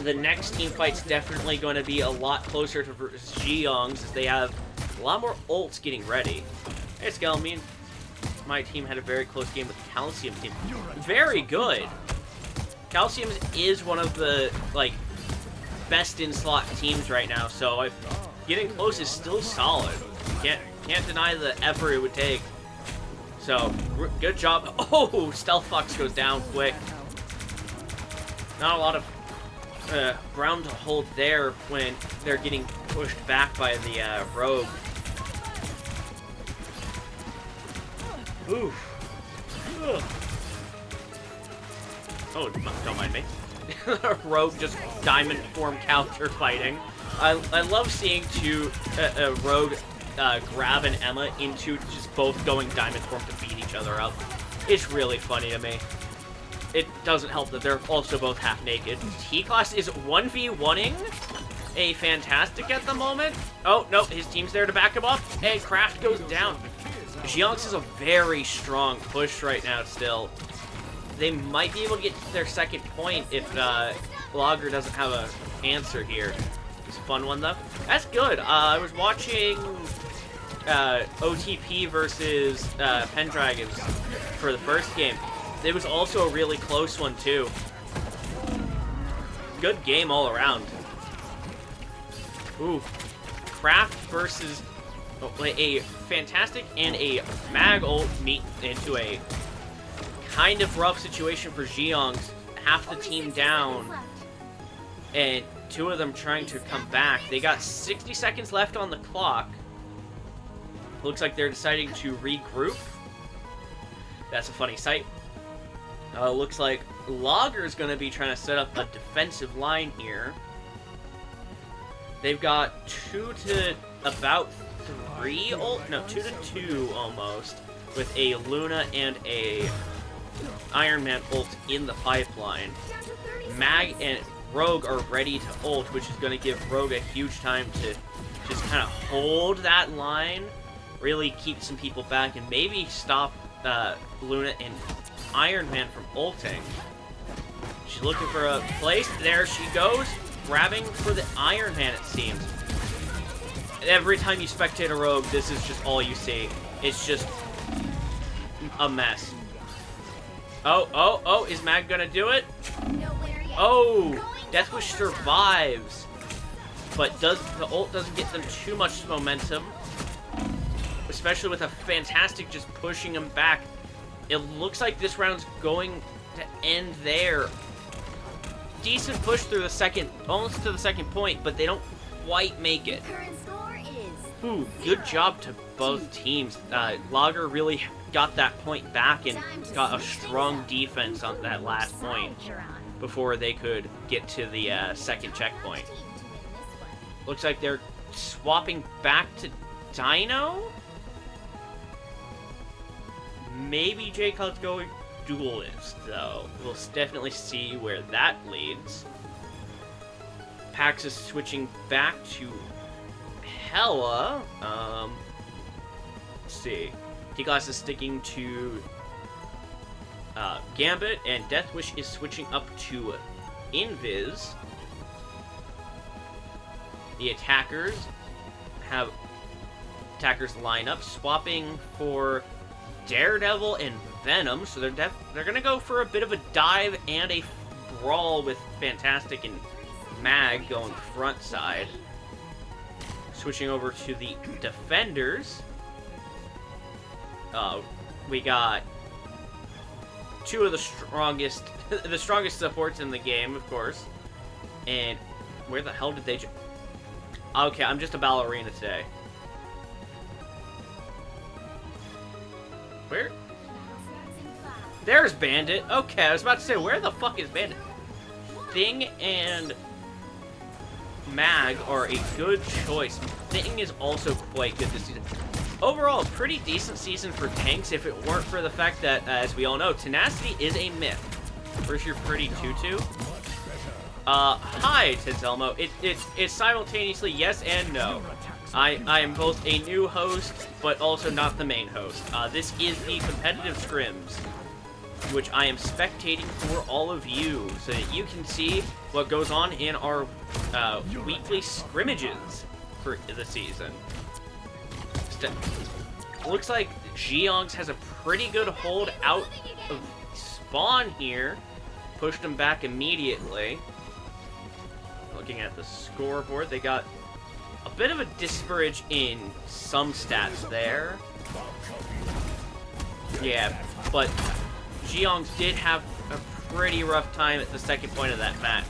the next team fight's definitely going to be a lot closer to Xiong's, as they have a lot more ults getting ready. Hey, Skell, me and my team had a very close game with the Calcium team. Very good. Calcium is one of the, best in-slot teams right now, so getting close is still solid. Can't deny the effort it would take. So, good job. Oh, Stealth Fox goes down quick. Not a lot of ground to hold there when they're getting pushed back by the Rogue. Oof. Ugh. Oh, don't mind me. Rogue just diamond form counter fighting. I love seeing Rogue grab an Emma into just both going diamond form to beat each other up. It's really funny to me. It doesn't help that they're also both half naked. T-Class is 1v1ing a Fantastic at the moment. Oh, no, his team's there to back him up, and Kraft goes down. Geonx is a very strong push right now still. They might be able to get their second point if Lager doesn't have an answer here. It's a fun one, though. That's good. I was watching OTP versus Pendragons for the first game. It was also a really close one, too. Good game all around. Ooh. Kraft versus a Fantastic and a Mag ult meet into a kind of rough situation for Geonx. Half the team down, and two of them trying to come back. They got 60 seconds left on the clock. Looks like they're deciding to regroup. That's a funny sight. Looks like Lager's going to be trying to set up a defensive line here. They've got 2 to about 3 ult, no, 2 to 2 almost, with a Luna and a Iron Man ult in the pipeline. Mag and Rogue are ready to ult, which is going to give Rogue a huge time to just kind of hold that line, really keep some people back, and maybe stop Luna and Iron Man from ulting. She's looking for a place. There she goes, grabbing for the Iron Man, it seems. Every time you spectate a Rogue, this is just all you see. It's just a mess. Oh, is Mag gonna do it? Oh, Deathwish survives. But the ult doesn't get them too much momentum. Especially with a Fantastic just pushing him back. It looks like this round's going to end there. Decent push through the second, almost to the second point, but they don't quite make it. Ooh, good job to both teams. Lager really got that point back and got a strong defense on that last point before they could get to the second checkpoint. Looks like they're swapping back to Dino? Maybe J-Cloud's going Duelist, though. We'll definitely see where that leads. Pax is switching back to Hella. Let's see. T-Class is sticking to Gambit, and Deathwish is switching up to Invis. The attackers line up, swapping for Daredevil and Venom, so they're gonna go for a bit of a dive and a brawl with Fantastic and Mag going front side. Switching over to the defenders, we got two of the strongest supports in the game, of course. And where the hell did they? Okay, I'm just a ballerina today. Where? There's Bandit. Okay, I was about to say, where the fuck is Bandit? Thing and Mag are a good choice. Thing is also quite good this season. Overall, pretty decent season for tanks if it weren't for the fact that, as we all know, Tenacity is a myth. Where's your pretty tutu? Hi, ThatSkelebro. It's simultaneously yes and no. I am both a new host, but also not the main host. This is the competitive scrims, which I am spectating for all of you, so that you can see what goes on in our weekly scrimmages for the season. Looks like Geonx has a pretty good hold out of spawn here. Pushed him back immediately. Looking at the scoreboard, they got a bit of a disparage in some stats there. Yeah, but Geonx did have a pretty rough time at the second point of that match.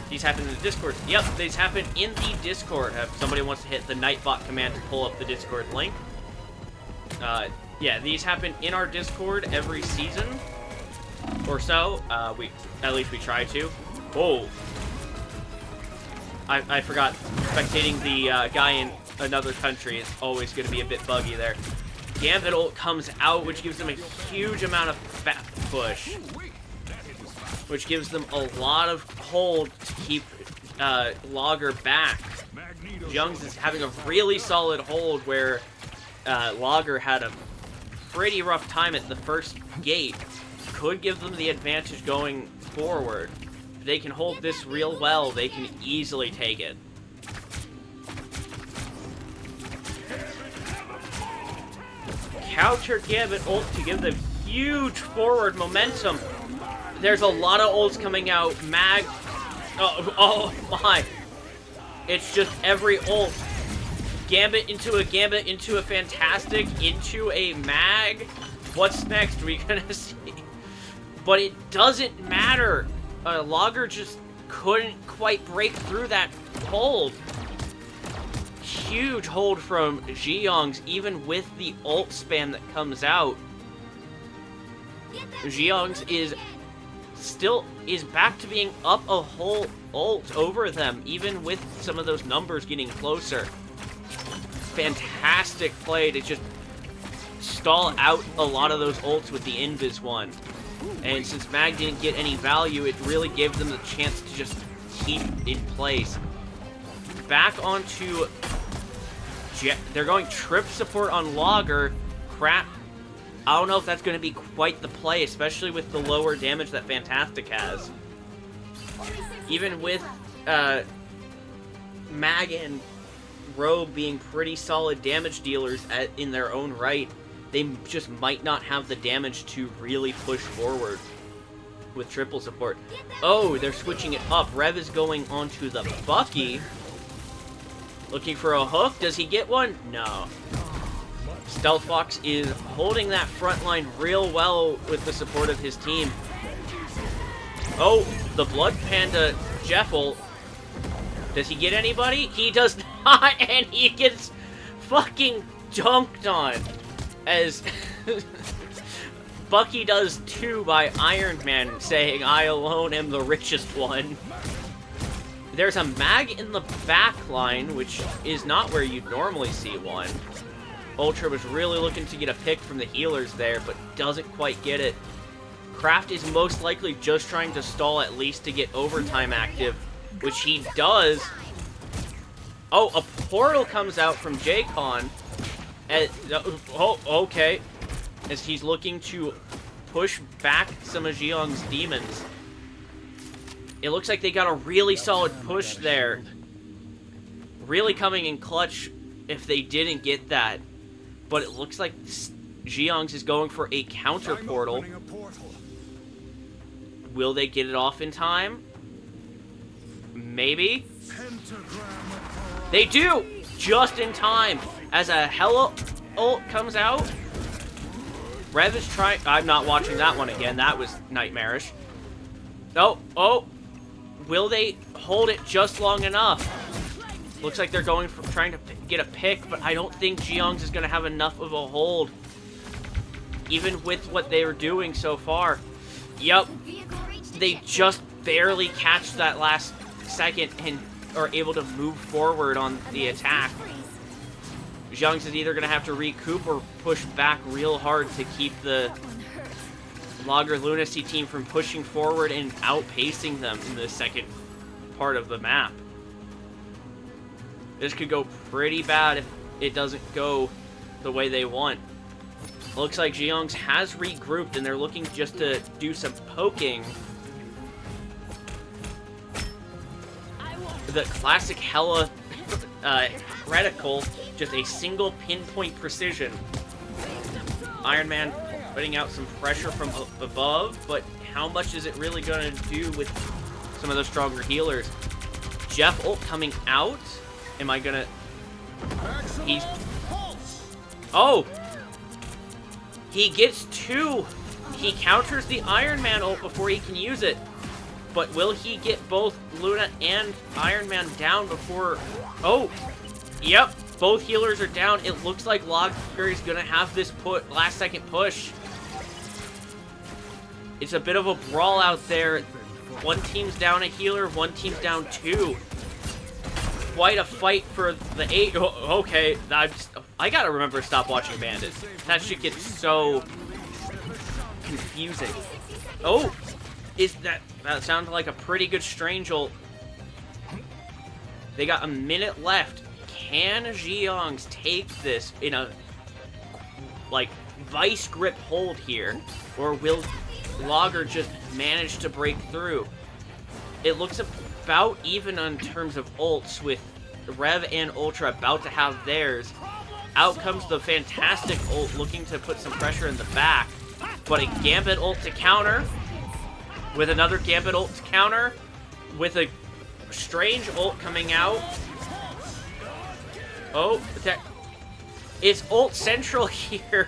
These happen in the Discord. Yep, these happen in the Discord. If somebody wants to hit the Nightbot command to pull up the Discord link. Yeah, these happen in our Discord every season or so. At least we try to. Oh. I forgot. Spectating the guy in another country is always going to be a bit buggy there. Gambit ult comes out, which gives them a huge amount of fat push. Which gives them a lot of hold to keep Logger back. Youngs is having a really solid hold where Logger had a pretty rough time at the first gate. Could give them the advantage going forward. If they can hold this real well, they can easily take it. Counter Gambit ult to give them huge forward momentum. There's a lot of ults coming out. Mag. Oh my. It's just every ult. Gambit into a fantastic, into a mag. What's next? We gonna see. But it doesn't matter. Logger just couldn't quite break through that hold. Huge hold from Zhiyongs, even with the ult spam that comes out. Zhiyongs is back to being up a whole ult over them, even with some of those numbers getting closer. Fantastic play to just stall out a lot of those ults with the Invis one. And since Mag didn't get any value, it really gave them the chance to just keep in place. Back onto... They're going trip support on Logger. Crap. I don't know if that's going to be quite the play, especially with the lower damage that Fantastic has. Even with Mag and Rogue being pretty solid damage dealers in their own right, they just might not have the damage to really push forward with triple support. Oh, they're switching it up. Rev is going onto the Bucky. Looking for a hook. Does he get one? No. Stealth Fox is holding that front line real well with the support of his team. Oh, the Blood Panda Jeffel. Does he get anybody? He does not, and he gets fucking dunked on. As Bucky does too by Iron Man, saying, "I alone am the richest one." There's a mag in the back line, which is not where you'd normally see one. Ultra was really looking to get a pick from the healers there, but doesn't quite get it. Kraft is most likely just trying to stall at least to get overtime active, which he does. Oh, a portal comes out from J-Con. Oh, okay. As he's looking to push back some of Zhiyong's demons. It looks like they got a really solid push there. Really coming in clutch if they didn't get that. But it looks like Zhiyong's is going for a counter portal. Will they get it off in time? Maybe. They do! Just in time. As a Hella ult comes out. Rev is trying... I'm not watching that one again. That was nightmarish. Oh. Will they hold it just long enough? Looks like they're going for trying to get a pick, but I don't think Zhiyong's is going to have enough of a hold. Even with what they were doing so far. Yep. They just barely catch that last second and are able to move forward on the attack. Zhiyong's is either going to have to recoup or push back real hard to keep the Logger Lunacy team from pushing forward and outpacing them in the second part of the map. This could go pretty bad if it doesn't go the way they want. Looks like Zhiyong's has regrouped and they're looking just to do some poking. The classic Hella reticle, just a single pinpoint precision. Iron Man putting out some pressure from above, but how much is it really going to do with some of those stronger healers? Jeff ult coming out. Am I gonna... He's... Oh! He gets two! He counters the Iron Man ult before he can use it. But will he get both Luna and Iron Man down before... Oh! Yep! both healers are down, it looks like Lager is gonna have this last-second push. It's a bit of a brawl out there. One team's down a healer, one team's down 2. Quite a fight for the 8. Oh, okay, I gotta remember to stop watching Bandits. That shit gets so confusing. Oh, that sounds like a pretty good strange ult. They got a minute left. Can Xiong's take this in a like vice grip hold here, or will Lager just manage to break through? It looks about even in terms of ults, with Rev and Ultra about to have theirs. Out comes the fantastic ult, looking to put some pressure in the back, but a Gambit ult to counter, with another Gambit ult to counter, with a strange ult coming out. Oh, it's ult central here,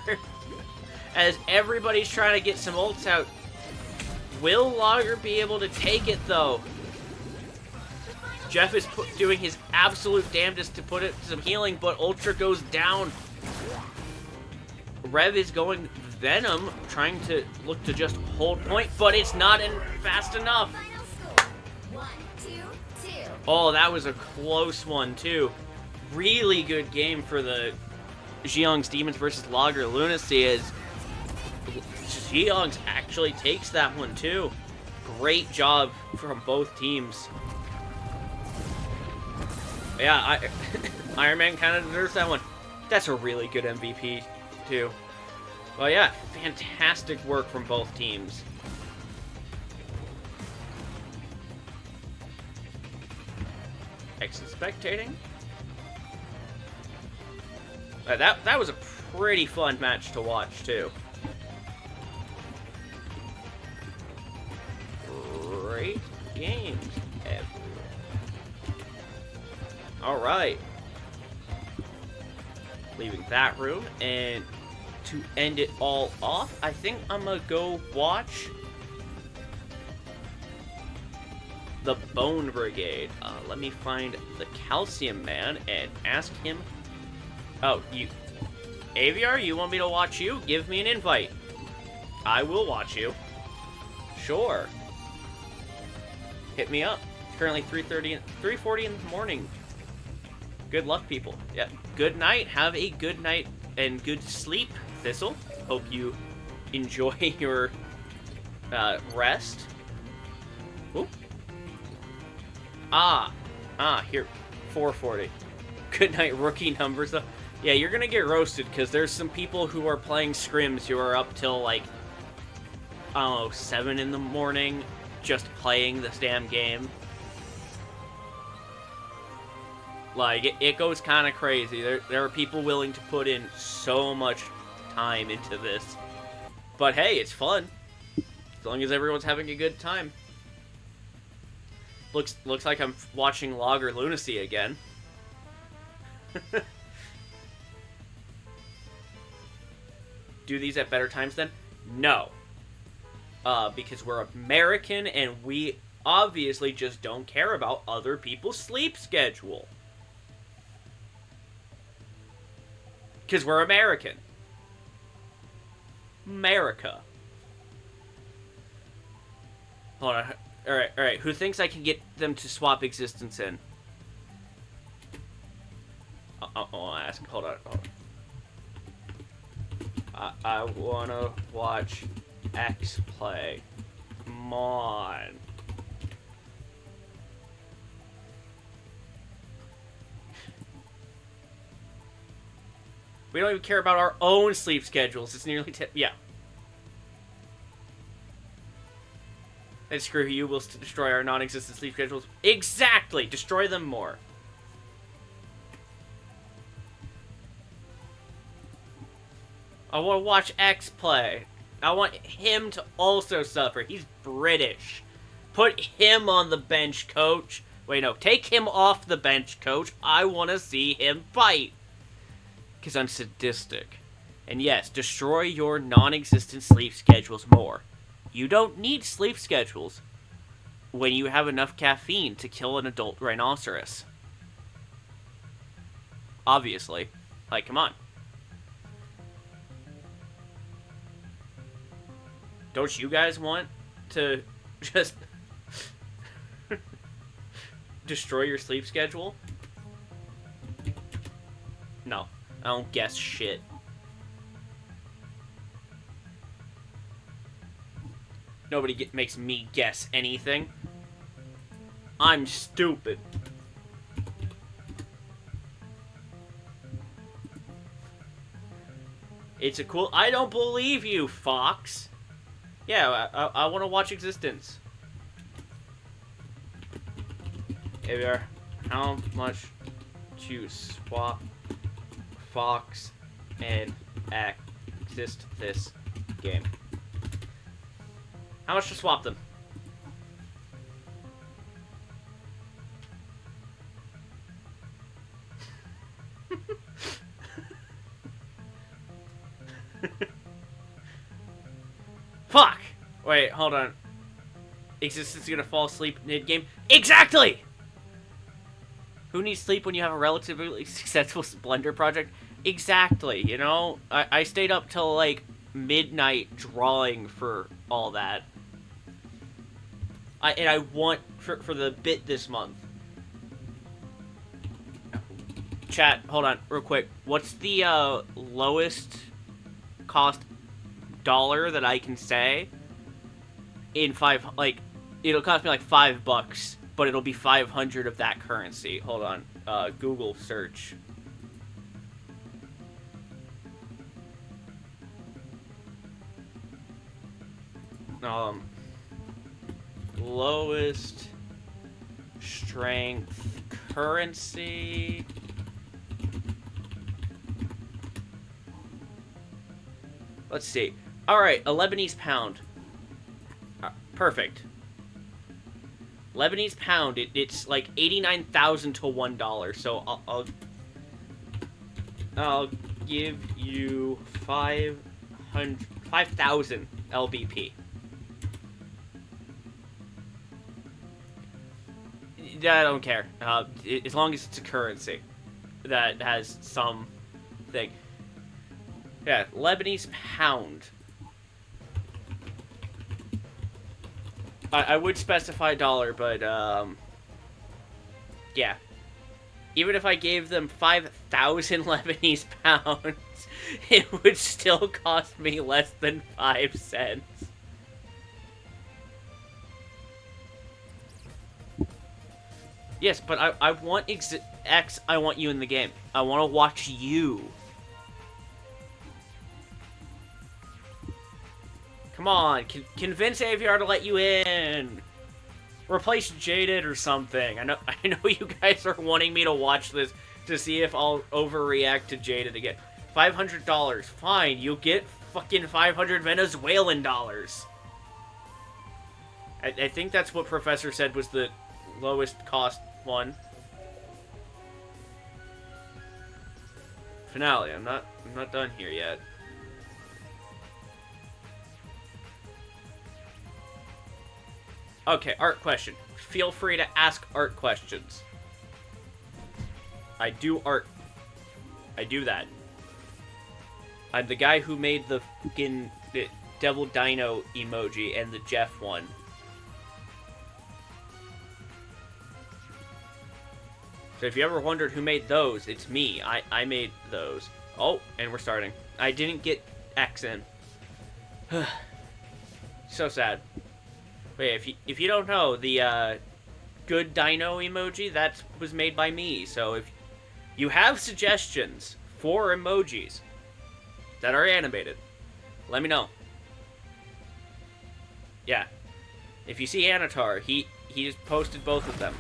as everybody's trying to get some ults out. Will Lager be able to take it, though? Jeff is doing his absolute damnedest to put it some healing, but Ultra goes down. Rev is going Venom, trying to look to just hold point, but it's not in fast enough. Oh, that was a close one, too. Really good game for the Xiong's Demons versus Lager Lunacy, as Xiong's actually takes that one, too. Great job from both teams. Yeah, Iron Man kind of deserves that one. That's a really good MVP, too. Well, yeah, fantastic work from both teams. Exit spectating. That was a pretty fun match to watch, too. Great games, everyone. Alright. Leaving that room, and to end it all off, I think I'm gonna go watch the Bone Brigade. Let me find the Calcium Man and ask him. Oh, Aviar, you want me to watch you? Give me an invite. I will watch you. Sure. Hit me up. It's currently 3:40 in the morning. Good luck, people. Yeah. Good night. Have a good night and good sleep, Thistle. Hope you enjoy your rest. Ooh. Here. 4:40. Good night, rookie numbers, though. Yeah, you're gonna get roasted, because there's some people who are playing scrims who are up till, like, I don't know, 7 in the morning, just playing this damn game. Like, it goes kind of crazy. There are people willing to put in so much time into this. But hey, it's fun. As long as everyone's having a good time. Looks like I'm watching Lager Lunacy again. Do these at better times then? No. Because we're American and we obviously just don't care about other people's sleep schedule. Because we're American. America. Hold on. Alright. Who thinks I can get them to swap existence in? I'll ask. Hold on. I wanna watch X play. Come on. We don't even care about our own sleep schedules. It's nearly 10. Yeah. And screw you, we'll destroy our non-existent sleep schedules. Exactly! Destroy them more. I want to watch X play. I want him to also suffer. He's British. Put him on the bench, coach. Wait, no. Take him off the bench, coach. I want to see him fight. Because I'm sadistic. And yes, destroy your non-existent sleep schedules more. You don't need sleep schedules when you have enough caffeine to kill an adult rhinoceros. obviously. Like, come on. Don't you guys want to just destroy your sleep schedule? No, I don't guess shit. Nobody makes me guess anything. I'm stupid. It's a cool... I don't believe you, Fox. Yeah, I want to watch Existence. Here we are. How much to swap Fox and exist this game? How much to swap them? Fuck! Wait, hold on. Existence is gonna fall asleep mid-game? Exactly! Who needs sleep when you have a relatively successful Splendor project? Exactly, you know? I stayed up till, like, midnight drawing for all that. And I want for the bit this month. Chat, hold on, real quick. What's the lowest cost dollar that I can say in it'll cost me like $5, but it'll be 500 of that currency. Hold on, Google search. Lowest strength currency. Let's see. Alright, a Lebanese pound. Perfect. Lebanese pound, it's like 89,000 to $1, so I'll give you 5,000 LBP. I don't care. As long as it's a currency that has some thing. Yeah, Lebanese pound. I would specify dollar, but, yeah. Even if I gave them 5,000 Lebanese pounds, it would still cost me less than 5 cents. Yes, but I want X, I want you in the game. I want to watch you. Come on, convince AVR to let you in. Replace Jaded or something. I know you guys are wanting me to watch this to see if I'll overreact to Jaded again. $500. Fine, you'll get fucking 500 Venezuelan dollars. I think that's what Professor said was the lowest cost one. Finale. I'm not done here yet. Okay, art question. Feel free to ask art questions. I do art. I do that. I'm the guy who made the fucking Devil Dino emoji and the Jeff one. So if you ever wondered who made those, it's me. I made those. Oh, and we're starting. I didn't get X in. So sad. Wait, if you don't know, the good dino emoji, that was made by me. So if you have suggestions for emojis that are animated, let me know. Yeah. If you see Anatar, he just posted both of them.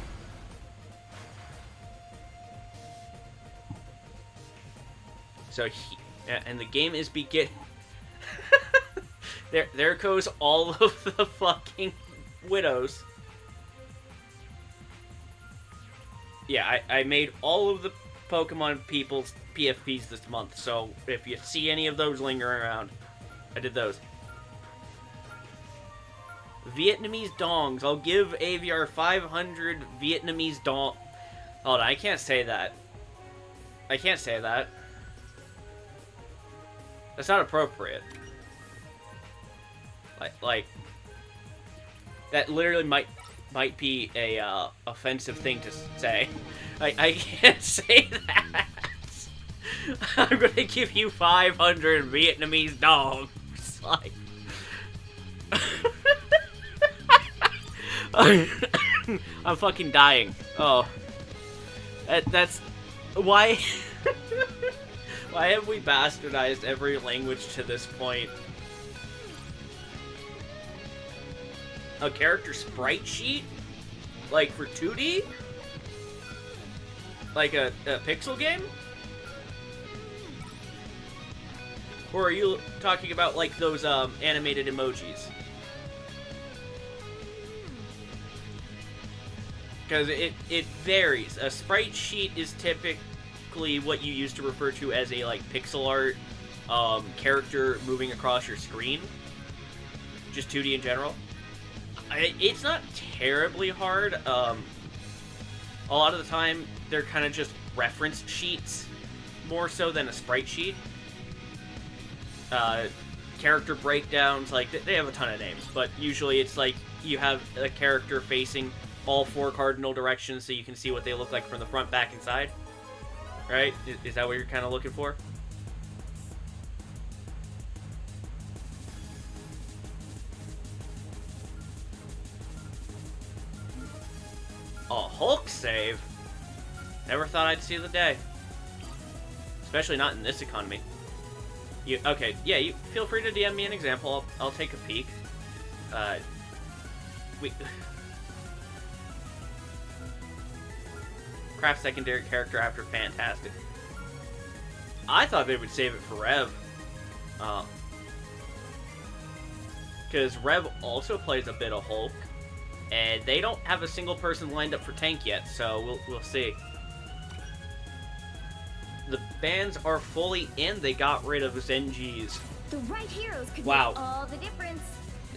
So and the game is begin. There goes all of the fucking widows. Yeah, I made all of the Pokemon people's PFPs this month, so if you see any of those lingering around, I did those. Vietnamese dongs. I'll give AVR 500 Vietnamese dong. Hold on, I can't say that. I can't say that. That's not appropriate. Like that literally might be a offensive thing to say. I can't say that. I'm gonna give you 500 Vietnamese dogs. Like, I'm fucking dying. Oh, that's why. Why have we bastardized every language to this point? A character sprite sheet? Like for 2D? Like a pixel game? Or are you talking about like those animated emojis? Because it varies. A sprite sheet is typically what you used to refer to as a like pixel art character moving across your screen. Just 2D in general. It's not terribly hard. A lot of the time, they're kind of just reference sheets, more so than a sprite sheet. Character breakdowns, like, they have a ton of names, but usually it's like you have a character facing all 4 cardinal directions so you can see what they look like from the front, back, and side. Right? Is that what you're kind of looking for? A Hulk save? Never thought I'd see the day. Especially not in this economy. Okay, yeah, you feel free to DM me an example. I'll take a peek. Craft secondary character after Fantastic. I thought they would save it for Rev. Because Rev also plays a bit of Hulk. And they don't have a single person lined up for tank yet, so we'll see. The bans are fully in. They got rid of Zenji's. The right heroes could Wow. make all the difference.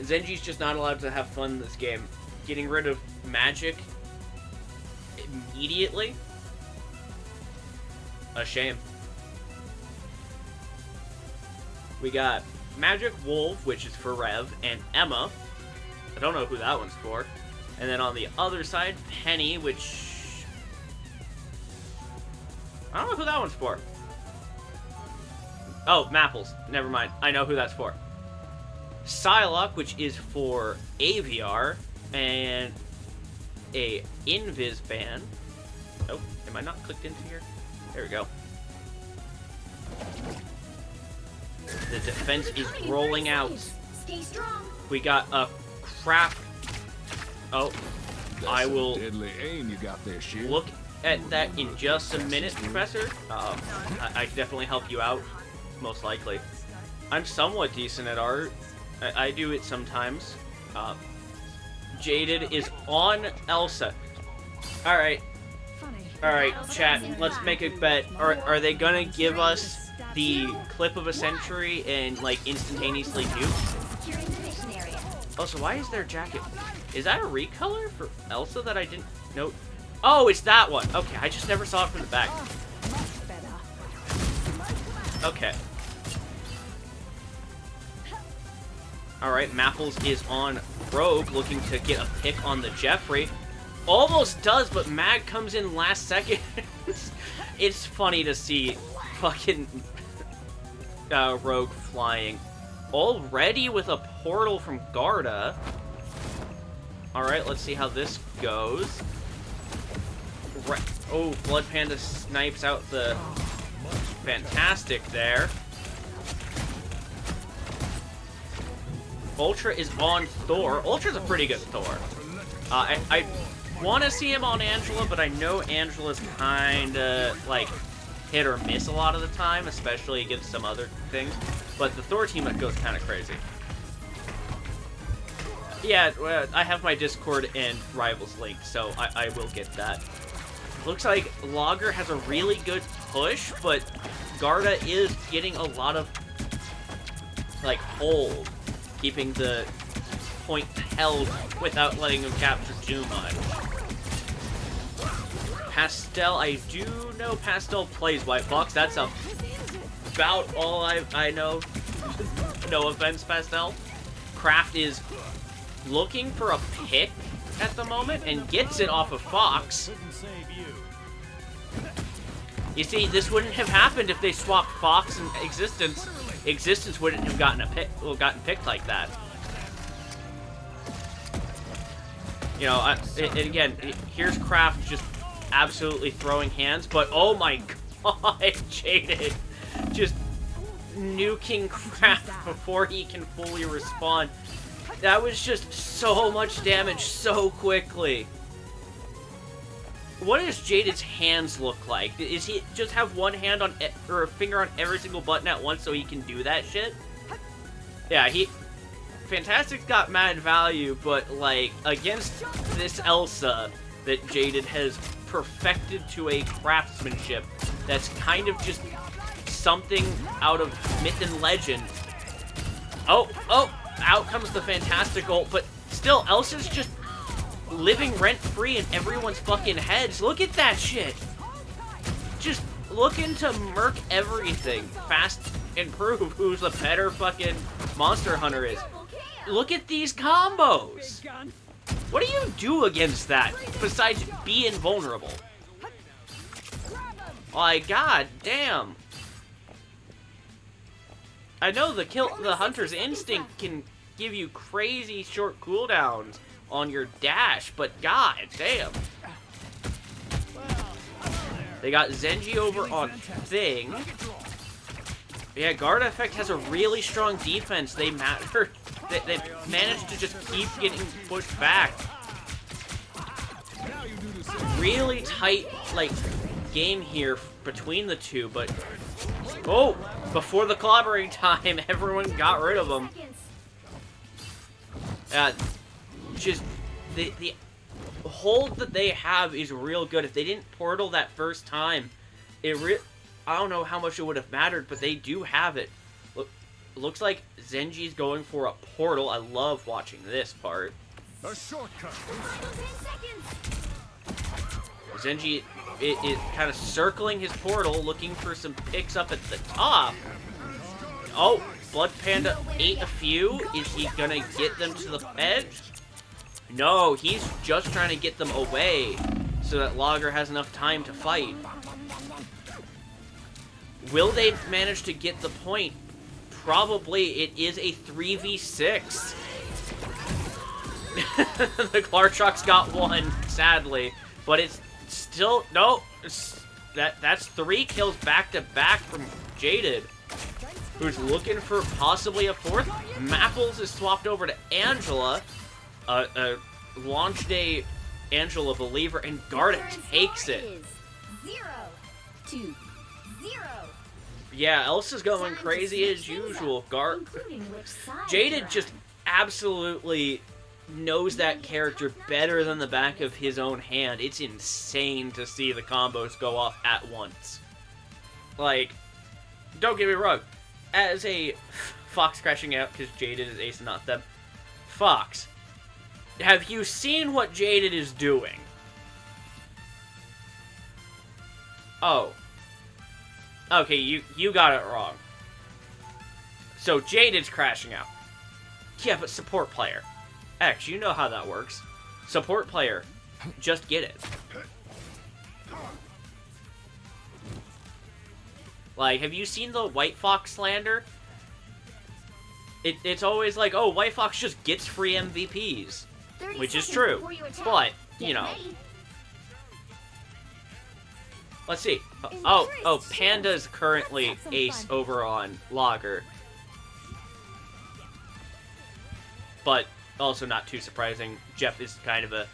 Zenji's just not allowed to have fun in this game. Getting rid of magic immediately? A shame. We got Magic Wolf, which is for Rev, and Emma. I don't know who that one's for. And then on the other side, Penny, which... I don't know who that one's for. Oh, Mapples. Never mind. I know who that's for. Psylocke, which is for AVR, and a Invis ban. Oh, am I not clicked into here? There we go. The defense is rolling out. Stay strong. We got a craft. Oh, I will deadly aim you got there, shit. look at that in just a minute, Professor. I can definitely help you out, most likely. I'm somewhat decent at art. I do it sometimes. Jaded is on Elsa. Alright. Alright, chat, let's make a bet. Are they gonna give us the clip of a century and, like, instantaneously nuke? Oh, so why is there a jacket? Is that a recolor for Elsa that I didn't note? Oh, it's that one. Okay, I just never saw it from the back. Okay. Alright, Mapples is on Rogue, looking to get a pick on the Jeffrey. Almost does, but Mag comes in last second. It's funny to see fucking Rogue flying. Already with a portal from Garda. Alright, let's see how this goes. Right. Oh, Blood Panda snipes out the Fantastic there. Ultra is on Thor. Ultra's a pretty good Thor. I want to see him on Angela, but I know Angela's kinda, like, hit or miss a lot of the time, especially against some other things. But the Thor team goes kind of crazy. Yeah, I have my Discord and Rivals linked, so I will get that. Looks like Logger has a really good push, but Garda is getting a lot of, like, hold, keeping the point held without letting him capture too much. Pastel, I do know Pastel plays White Fox. That's about all I know. No offense, Pastel. Kraft is looking for a pick at the moment and gets it off of Fox. You see, this wouldn't have happened if they swapped Fox and Existence. Existence wouldn't have gotten picked like that. You know, again, here's Kraft just absolutely throwing hands, but oh my god, Jaded just nuking Kraft before he can fully respond. That was just so much damage so quickly. What does Jaded's hands look like? Is he just have one hand on or a finger on every single button at once so he can do that shit? Yeah, Fantastic's got mad value, but like against this Elsa that Jaded has perfected to a craftsmanship that's kind of just something out of myth and legend. Oh, out comes the Fantastic ult, but still Elsa's just living rent-free in everyone's fucking heads. Look at that shit. Just looking to murk everything. Fast and prove who's the better fucking monster hunter is. Look at these combos. What do you do against that besides be invulnerable? Like, god damn. I know the hunter's instinct can give you crazy short cooldowns on your dash, but god damn. They got Zenji over on Thing. Yeah, Guard Effect has a really strong defense. They managed to just keep getting pushed back. Really tight, like, game here between the two, but... Oh! Before the clobbering time, everyone got rid of them. Just... The hold that they have is real good. If they didn't portal that first time, I don't know how much it would have mattered, but they do have it. Looks like Zenji's going for a portal. I love watching this part. A shortcut. Zenji is kind of circling his portal, looking for some picks up at the top. Oh, Blood Panda ate a few. Is he gonna get them to the edge? No, he's just trying to get them away so that Logger has enough time to fight. Will they manage to get the point? Probably. It is a 3v6. The Clarkshock's got one, sadly. But it's still... No! That's 3 kills back-to-back from Jaded, who's looking for possibly a 4th. Mapples is swapped over to Angela. A launch day Angela believer, and Garda takes it. 0-2-0. Yeah, Elsa's going crazy as usual. Jaded just absolutely knows that character better than the back of his own hand. It's insane to see the combos go off at once. Like, don't get me wrong. As a Fox crashing out because Jaded is ace and not them. Fox, have you seen what Jaded is doing? Oh. Okay, you got it wrong. So Jaded's crashing out. Yeah, but support player. X, you know how that works. Support player. Just get it. Like, have you seen the White Fox slander? It's always like, oh, White Fox just gets free MVPs. Which is true. But, you know. Let's see. Oh, Panda's currently ace over on Logger. But also not too surprising. Jeff is kind of a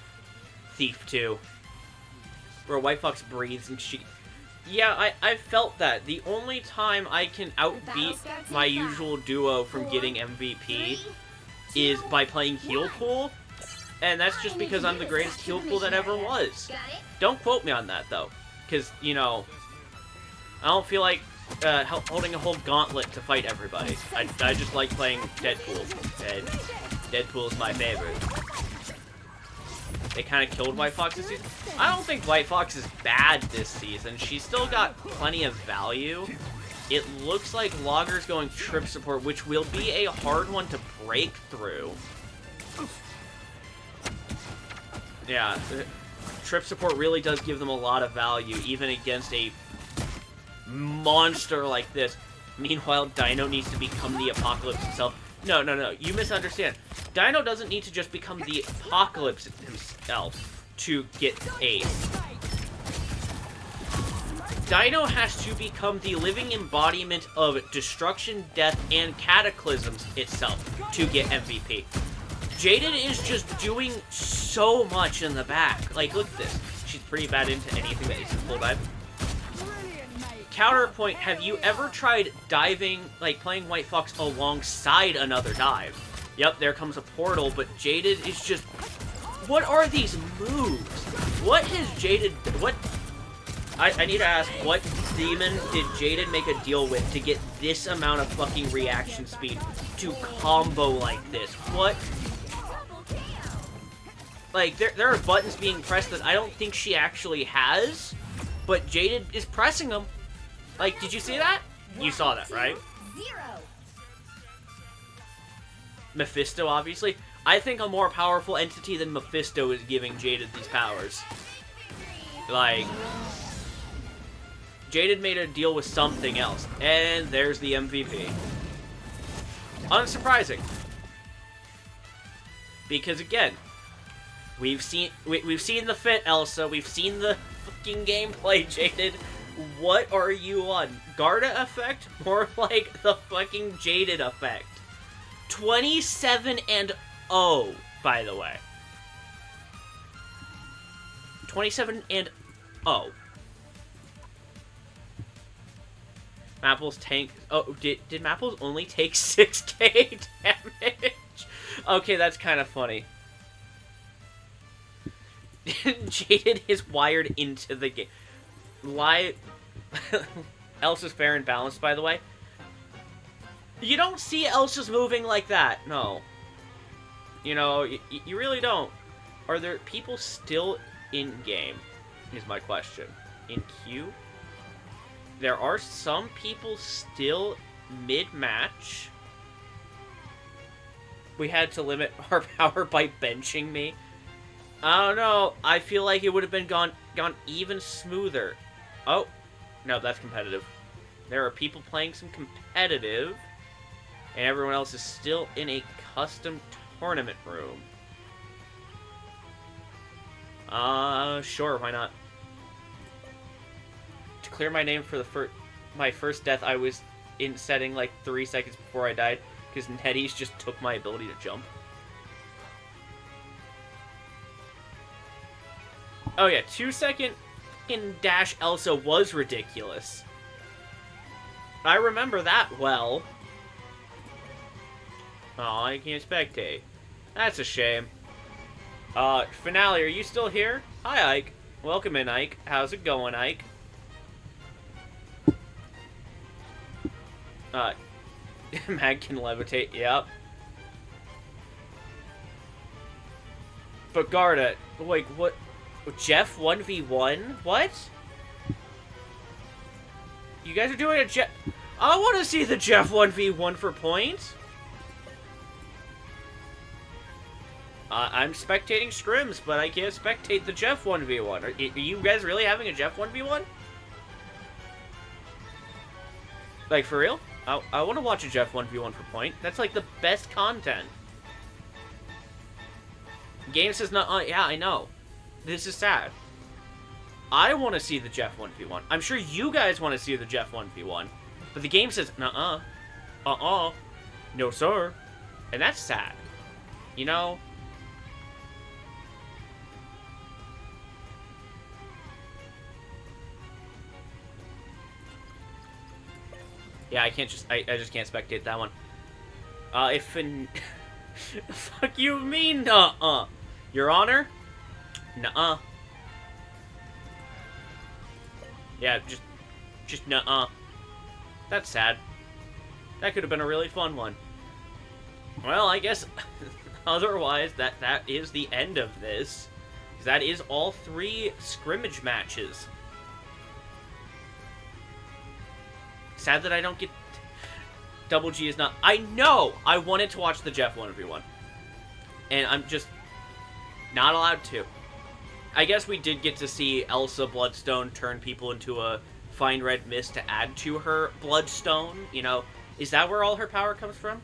thief too. Where White Fox breathes and she... Yeah, I felt that. The only time I can outbeat my usual duo from getting MVP is by playing heal pool. And that's just because I'm the greatest heal pool that ever was. Don't quote me on that though. Because, you know, I don't feel like holding a whole gauntlet to fight everybody. I just like playing Deadpool, and Deadpool's my favorite. They kind of killed White Fox this season. I don't think White Fox is bad this season. She's still got plenty of value. It looks like Logger's going trip support, which will be a hard one to break through. Yeah, trip support really does give them a lot of value, even against a monster like this. Meanwhile, Dino needs to become the Apocalypse himself. No, no, no, you misunderstand. Dino doesn't need to just become the Apocalypse himself to get Ace. Dino has to become the living embodiment of destruction, death, and cataclysms itself to get MVP. Jaden is just doing so much in the back. Like, look at this. She's pretty bad into anything that isn't full dive. Counterpoint, have you ever tried diving, like playing White Fox alongside another dive? Yep, there comes a portal, but Jaden is just... What are these moves? What has Jaden... What... I need to ask, what demon did Jaden make a deal with to get this amount of fucking reaction speed to combo like this? What? Like, there are buttons being pressed that I don't think she actually has, but Jaden is pressing them. Like, did you see that? You saw that, right? Mephisto, obviously. I think a more powerful entity than Mephisto is giving Jaden these powers. Like... Jaden made a deal with something else, and there's the MVP. Unsurprising, because again, we've seen the fit, Elsa. We've seen the fucking gameplay, Jaden. What are you on? Garda effect, more like the fucking Jaden effect. 27-0, by the way. 27-0. Mapple's tank... Oh, did Mapple's only take 6k damage? Okay, that's kind of funny. Jaden is wired into the game. Elsa's fair and balanced, by the way. You don't see Elsa's moving like that, no. You know, you really don't. Are there people still in-game, is my question. In queue? There are some people still mid-match. We had to limit our power by benching me. I don't know. I feel like it would have been gone even smoother. Oh, no, that's competitive. There are people playing some competitive, and everyone else is still in a custom tournament room. Sure, why not? To clear my name for my first death, I was in setting like 3 seconds before I died, because Nettie's just took my ability to jump. Oh yeah, 2-second in dash Elsa was ridiculous. I remember that well. Oh, I can't spectate. That's a shame. Finale, are you still here? Hi, Ike. Welcome in, Ike. How's it going, Ike? Mag can levitate, yep. But Garda, like, what? Jeff 1v1? What? You guys are doing a Jeff... I want to see the Jeff 1v1 for points. I'm spectating Scrims, but I can't spectate the Jeff 1v1. Are you guys really having a Jeff 1v1? Like, for real? I want to watch a Jeff 1v1 for point. That's, like, the best content. Game says not... yeah, I know. This is sad. I want to see the Jeff 1v1. I'm sure you guys want to see the Jeff 1v1. But the game says, nuh-uh. No, sir. And that's sad. You know? Yeah, I can't just... I just can't spectate that one. If an... Fuck you mean, nuh-uh? Your Honor? Nuh-uh. Yeah, just nuh-uh. That's sad. That could have been a really fun one. Well, I guess otherwise that is the end of this. Because that is all 3 scrimmage matches. Sad that I don't get... Double G is not... I know! I wanted to watch the Jeff 1v1. And I'm just not allowed to. I guess we did get to see Elsa Bloodstone turn people into a Fine Red Mist to add to her Bloodstone. You know, is that where all her power comes from?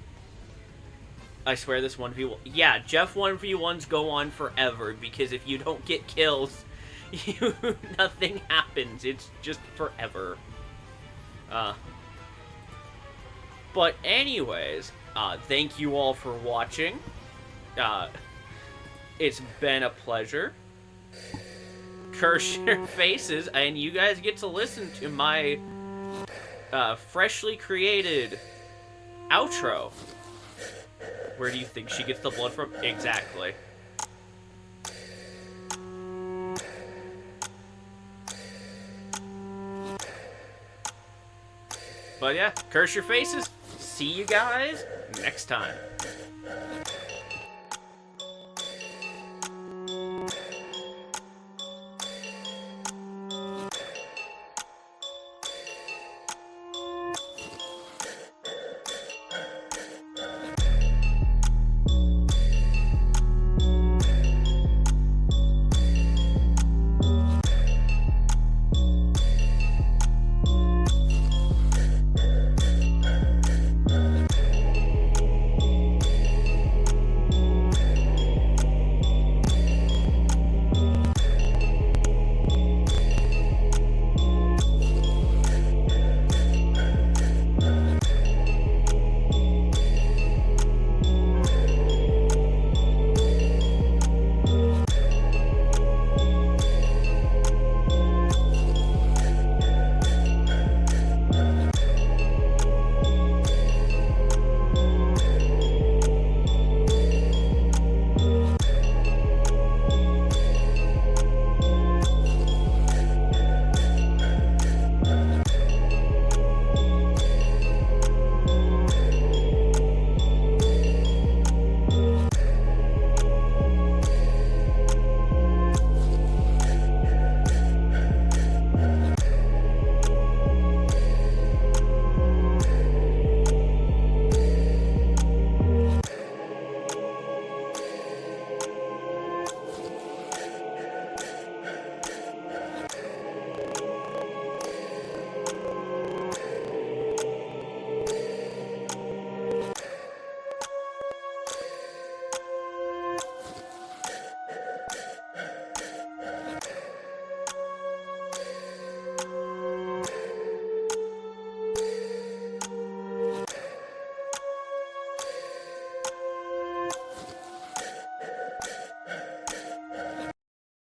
I swear this 1v1... Yeah, Jeff 1v1s go on forever, because if you don't get kills, nothing happens. It's just forever. But anyways, thank you all for watching. It's been a pleasure. Curse your faces, and you guys get to listen to my freshly created outro. Where do you think she gets the blood from? Exactly. But yeah, curse your faces. See you guys next time.